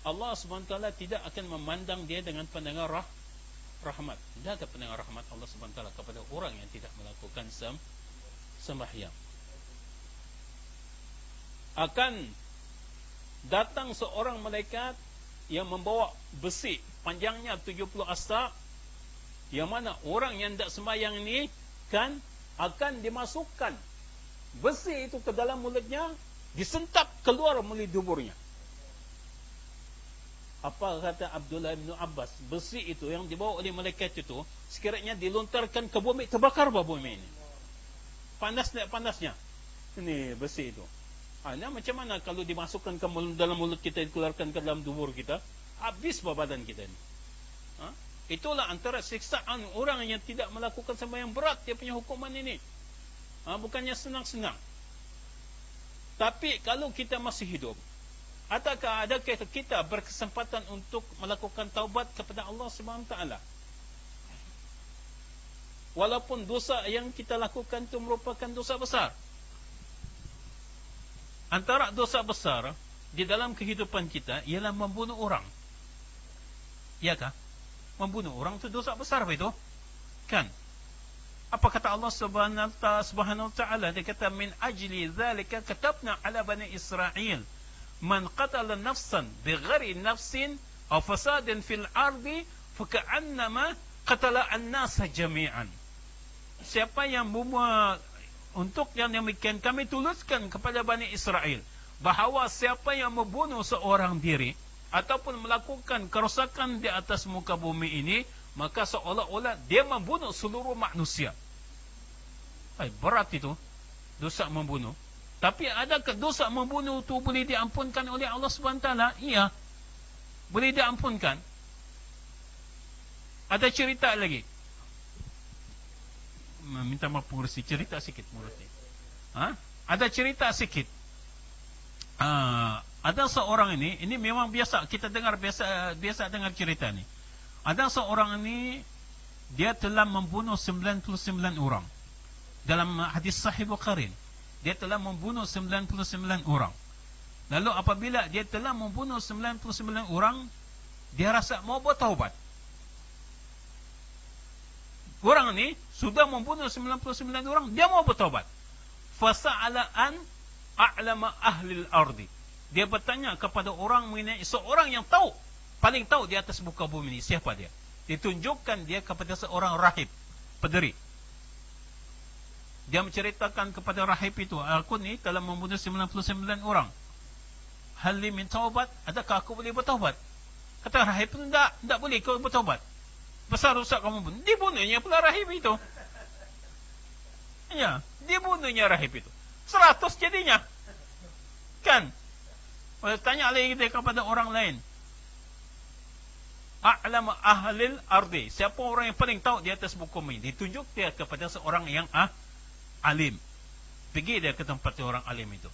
[SPEAKER 2] Allah SWT tidak akan memandang dia dengan pandangan rahmat. Tidak ada pandangan rahmat Allah SWT kepada orang yang tidak melakukan sembahyang. Akan datang seorang malaikat yang membawa besi panjangnya 70 hasta, yang mana orang yang tidak sembahyang ini kan akan dimasukkan besi itu ke dalam mulutnya, disentap keluar melalui duburnya. Apa kata Abdullah bin Abbas? Besi itu yang dibawa oleh malaikat itu, sekiranya dilontarkan ke bumi, terbakar bumi ini. Panasnya ini besi itu. Macam mana kalau dimasukkan ke dalam mulut kita, dikeluarkan ke dalam dubur kita, habis badan kita ini. Itulah antara siksaan orang yang tidak melakukan sembahyang berat, dia punya hukuman ini. Bukannya senang-senang. Tapi kalau kita masih hidup, adakah kita berkesempatan untuk melakukan taubat kepada Allah SWT? Walaupun dosa yang kita lakukan itu merupakan dosa besar. Antara dosa besar di dalam kehidupan kita ialah membunuh orang. Iyakah? Membunuh orang itu dosa besar, betul? Kan? Apa kata Allah Subhanahu wa ta'ala? Dia kata, min ajli dzalika katabna ala bani Israel man qatala nafsan bighairi nafsin aw fasadin fil ardi faka'annama qatala an-nasa jami'an. Siapa yang untuk yang demikian kami tuliskan kepada Bani Israel bahawa siapa yang membunuh seorang diri ataupun melakukan kerosakan di atas muka bumi ini, maka seolah-olah dia membunuh seluruh manusia. Berat itu dosa membunuh. Tapi adakah dosa membunuh itu boleh diampunkan oleh Allah SWT? Iya, boleh diampunkan. Ada cerita lagi. Minta maaf pengurusi, cerita sikit pengurusi. Ada cerita sikit. Ada seorang ini memang biasa kita dengar, biasa dengar cerita ni. Ada seorang ini, dia telah membunuh 99 orang. Dalam hadis sahih Bukhari, dia telah membunuh 99 orang. Lalu apabila dia telah membunuh 99 orang, dia rasa mau bertaubat. Orang ini sudah membunuh 99 orang, dia mau bertaubat. Fasa'ala an a'lama ahlil ardi. Dia bertanya kepada orang mengenai seorang yang tahu, paling tahu di atas muka bumi ini, siapa dia? Ditunjukkan dia kepada seorang rahib, pederi. Dia menceritakan kepada rahib itu, aku ni telah membunuh 99 orang. Hal li min taubat, adakah aku boleh bertaubat? Kata rahib itu, tidak boleh kau bertaubat. Besar rusak kamu bunuh. Dibunuhnya pula rahib itu. Ya, dibunuhnya rahib itu. 100 jadinya. Kan? Tanya lagi dia kepada orang lain. A'lama ahlil ardi. Siapa orang yang paling tahu di atas buku ini? Ditunjuk dia kepada seorang yang alim. Pergi dia ke tempat orang alim itu.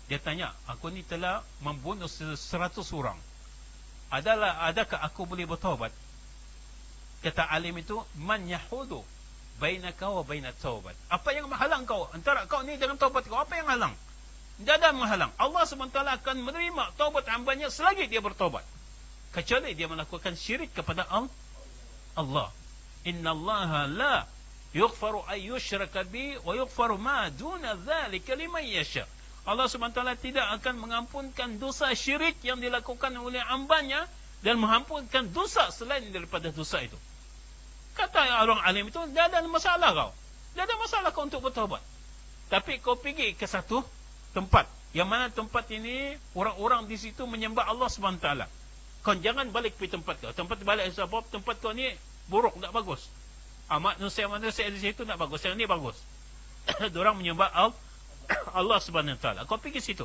[SPEAKER 2] Dia tanya, aku ni telah membunuh 100 orang. Adakah aku boleh bertaubat? Kata alim itu, man yahudu bainaka wa bainat taubat. Apa yang menghalang kau antara kau ni dengan taubat kau? Apa yang halang? Tidak ada menghalang. Allah SWT akan menerima taubat hambanya selagi dia bertaubat. Kecuali dia melakukan syirik kepada Allah. Inna Allah la yughfaru ay yushraka bi wa yughfaru ma duna dzalika liman yasha. Allah SWT tidak akan mengampunkan dosa syirik yang dilakukan oleh hambanya dan mengampunkan dosa selain daripada dosa itu. Kata orang alim itu, tidak ada masalah kau. Tidak ada masalah kau untuk bertaubat. Tapi kau pergi ke satu tempat, yang mana tempat ini orang-orang di situ menyembah Allah SWT. Kau jangan balik pergi tempat kau. Tempat balik sebab tempat kau ni buruk, tak bagus. Manusia-manusia di situ tak bagus. Yang ni bagus. Diorang menyembah Allah SWT. Kau pergi situ.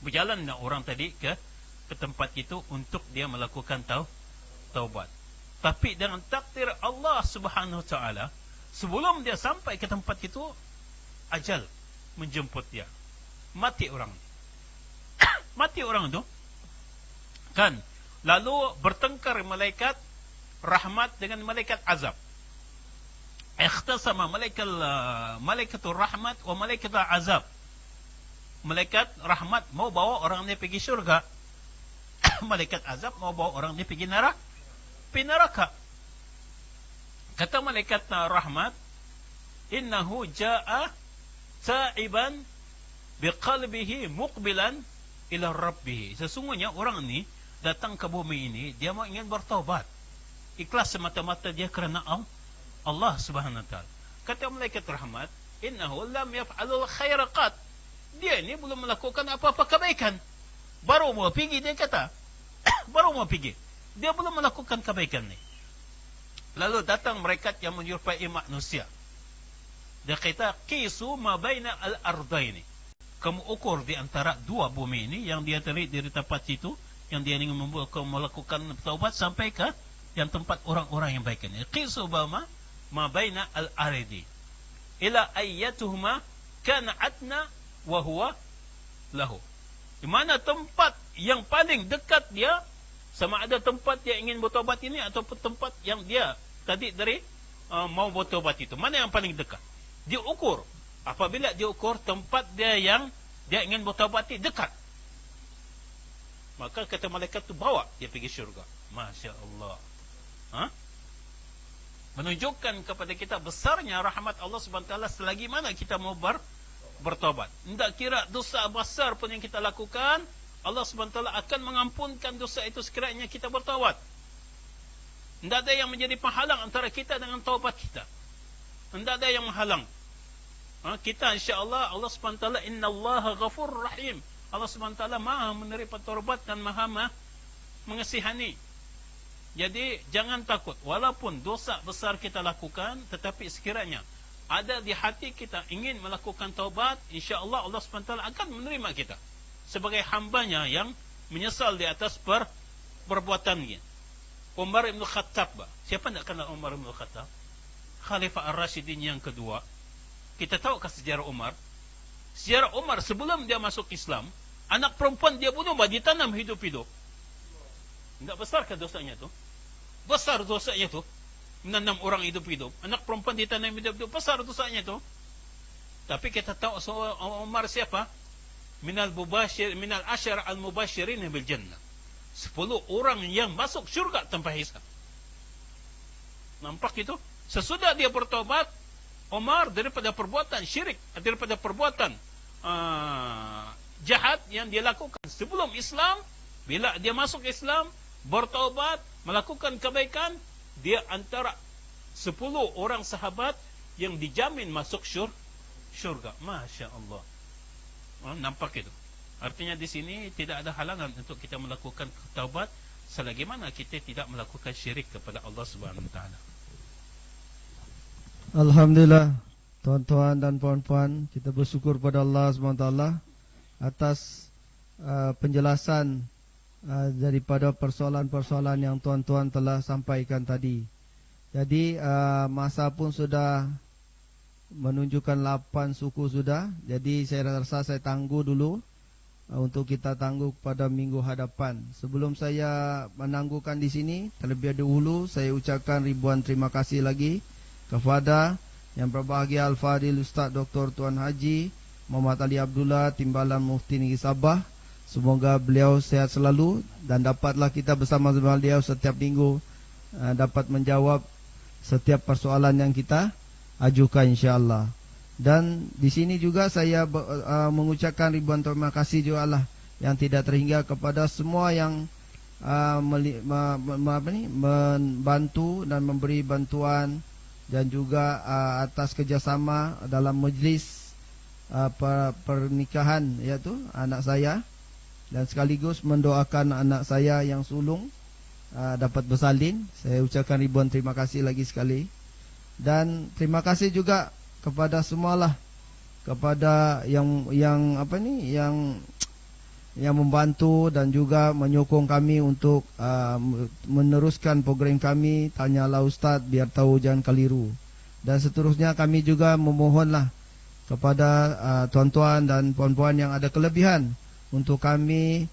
[SPEAKER 2] Berjalan orang tadi ke tempat itu untuk dia melakukan taubat. Tapi dengan takdir Allah Subhanahu Wa Taala, sebelum dia sampai ke tempat itu, ajal menjemput dia. Mati orang. Mati orang itu. Kan? Lalu bertengkar malaikat rahmat dengan malaikat azab. Ikhtasama malaikatul rahmat wa malaikatul azab. Malaikat rahmat mau bawa orang ni pergi syurga. Malaikat azab mau bawa orang ni pergi neraka. Kata malaikat rahmat, innahu jaa ta'iban biqalbihi muqbilan ila rabbih. Sesungguhnya orang ni datang ke bumi ini, dia mau ingin bertaubat. Ikhlas semata-mata dia kerana Allah Subhanahu Wa Taala. Kata malaikat rahmat, innahu lam yaf'alul khairaqat. Dia ni belum melakukan apa-apa kebaikan. Baru mau pergi, dia kata. Baru mau pergi. Dia belum melakukan kebaikan ni. Lalu datang malaikat yang menyerupai manusia. Dia kata, qisu ma baina al-ardaini. Kamu ukur di antara dua bumi ini, yang dia terik dari tempat situ, yang dia ingin melakukan taubat sampai ke yang tempat orang-orang yang baik ini. Qisu ma baina al-ardi ila ayyatuhuma kana adna wa huwa lahu. Di mana tempat yang paling dekat dia, sama ada tempat dia ingin bertaubat ini ataupun tempat yang dia tadi dari mau bertaubat itu. Mana yang paling dekat? Dia ukur. Apabila dia ukur tempat dia yang dia ingin bertaubat ini dekat, maka kata malaikat tu bawa dia pergi syurga. Masya Allah. Menunjukkan kepada kita besarnya rahmat Allah SWT selagi mana kita mau bertaubat. Tidak kira dosa besar pun yang kita lakukan, Allah SWT akan mengampunkan dosa itu sekiranya kita bertaubat. Tidak ada yang menjadi penghalang antara kita dengan taubat kita. Tidak ada yang menghalang. Kita insya-Allah Allah SWT innallaha ghafurur rahim. Allah SWT Maha menerima taubat dan Maha mengasihani. Jadi jangan takut walaupun dosa besar kita lakukan, tetapi sekiranya ada di hati kita ingin melakukan taubat, insya-Allah Allah SWT akan menerima kita sebagai hambanya yang menyesal di atas perbuatannya. Umar bin Khattab, siapa tak kenal Umar bin Khattab? Khalifah Ar-Rasyidin yang kedua. Kita tahu ke sejarah Umar? Sejarah Umar sebelum dia masuk Islam, anak perempuan dia bunuh, ditanam hidup-hidup. Tidak besar ke dosanya tu? Besar dosanya tu. Menanam orang hidup-hidup. Anak perempuan ditanam hidup-hidup, besar dosanya tu. Tapi kita tahu Umar siapa? Minal asyar al-mubashirin bil jannah. 10 orang yang masuk syurga tanpa hisab. Nampak itu? Sesudah dia bertobat, Umar daripada perbuatan syirik, daripada perbuatan jahat yang dia lakukan sebelum Islam, bila dia masuk Islam, bertaubat, melakukan kebaikan, dia antara 10 orang sahabat yang dijamin masuk syurga. Masya Allah. Nampak itu. Artinya di sini tidak ada halangan untuk kita melakukan taubat selagi mana kita tidak melakukan syirik kepada Allah Subhanahu Wa Taala.
[SPEAKER 1] Alhamdulillah, tuan-tuan dan puan-puan, kita bersyukur pada Allah SWT atas penjelasan daripada persoalan-persoalan yang tuan-tuan telah sampaikan tadi. Jadi masa pun sudah menunjukkan 8 suku sudah. Jadi saya rasa saya tangguh dulu untuk kita tangguh pada minggu hadapan. Sebelum saya menangguhkan di sini, terlebih dahulu saya ucapkan ribuan terima kasih lagi kepada yang berbahagia Al-Fadhil Ustaz Dr. Tuan Haji Muhammad Ali Abdullah, Timbalan Mufti Negeri Sabah. Semoga beliau sehat selalu dan dapatlah kita bersama-sama beliau setiap minggu dapat menjawab setiap persoalan yang kita ajukan insya-Allah. Dan di sini juga saya mengucapkan ribuan terima kasih juga lah yang tidak terhingga kepada semua yang membantu dan memberi bantuan, dan juga atas kerjasama dalam majlis pernikahan, iaitu anak saya, dan sekaligus mendoakan anak saya yang sulung dapat bersalin. Saya ucapkan ribuan terima kasih lagi sekali. Dan terima kasih juga kepada semualah, kepada yang membantu dan juga menyokong kami untuk meneruskan program kami Tanyalah Ustaz Biar Tahu Jangan Keliru. Dan seterusnya kami juga memohonlah kepada tuan-tuan dan puan-puan yang ada kelebihan untuk kami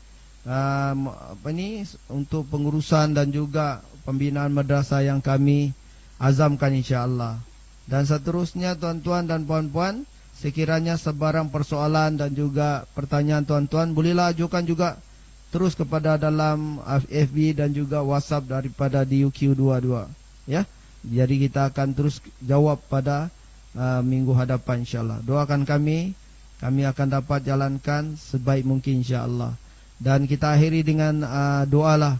[SPEAKER 1] untuk pengurusan dan juga pembinaan madrasah yang kami azamkan insya-Allah. Dan seterusnya tuan-tuan dan puan-puan, sekiranya sebarang persoalan dan juga pertanyaan tuan-tuan, bolehlah ajukan juga terus kepada dalam FB dan juga WhatsApp daripada DUQ22 ya. Jadi kita akan terus jawab pada minggu hadapan insya-Allah. Doakan kami akan dapat jalankan sebaik mungkin insya-Allah. Dan kita akhiri dengan doalah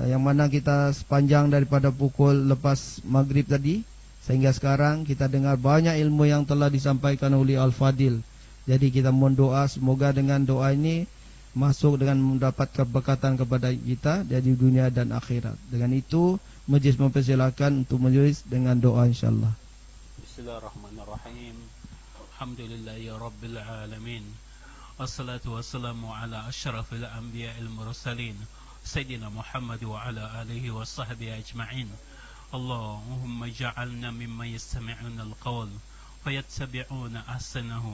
[SPEAKER 1] yang mana kita sepanjang daripada pukul lepas maghrib tadi sehingga sekarang kita dengar banyak ilmu yang telah disampaikan oleh Al-Fadhil. Jadi kita mohon doa, semoga dengan doa ini masuk dengan mendapat keberkatan kepada kita dari dunia dan akhirat. Dengan itu majlis mempersilakan untuk majlis dengan doa insyaAllah.
[SPEAKER 2] Bismillahirrahmanirrahim. Alhamdulillahi Rabbil Alamin. Wassalatu wassalamu ala ashrafil anbiya'il mursalin Sayyidina Muhammad wa ala alihi wa sahbihi ajma'in. اللهم اجعلنا ممن يستمعون القول فيتبعون أحسنه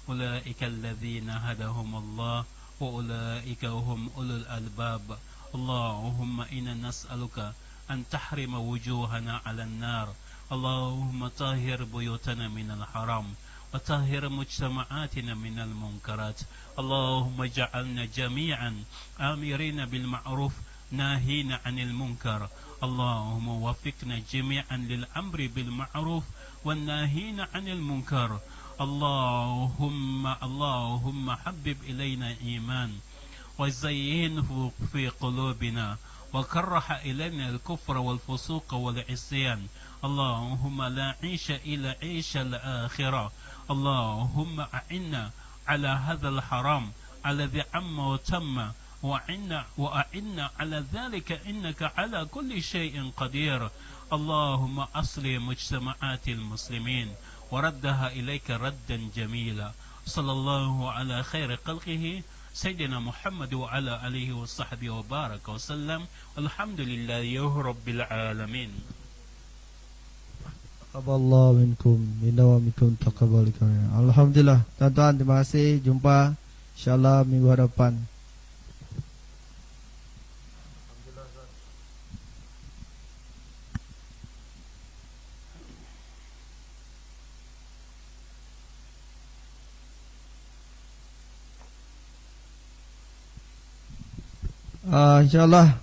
[SPEAKER 2] أولئك الذين هداهم الله وأولئك هم أولو الألباب. اللهم إنا نسألك أن تحرم وجوهنا على النار. اللهم طهر بيوتنا من الحرام وطهر مجتمعاتنا من المنكرات. اللهم اجعلنا جميعا آمرين بالمعروف ناهين عن المنكر. اللهم وفقنا جميعا للأمر بالمعروف والناهين عن المنكر. اللهم حبب إلينا إيمان وزينه في قلوبنا وكره إلينا الكفر والفسوق والعصيان اللهم لا عيش إلا عيش الآخرة اللهم أعنا على هذا الحرام الذي عم وتم وأعنا على ذلك إنك على كل شيء قدير اللهم أصلح مجتمعات المسلمين وردها إليك ردا جميلا صلى الله على خير خلقه سيدنا محمد وعلى آله وصحبه وبارك وسلم الحمد لله رب العالمين.
[SPEAKER 1] Taqabbalallahu minkum minna wa minkum taqabbal kami. Alhamdulillah. Tuan-tuan, terima kasih. Jumpa insyaallah minggu hadapan. InsyaAllah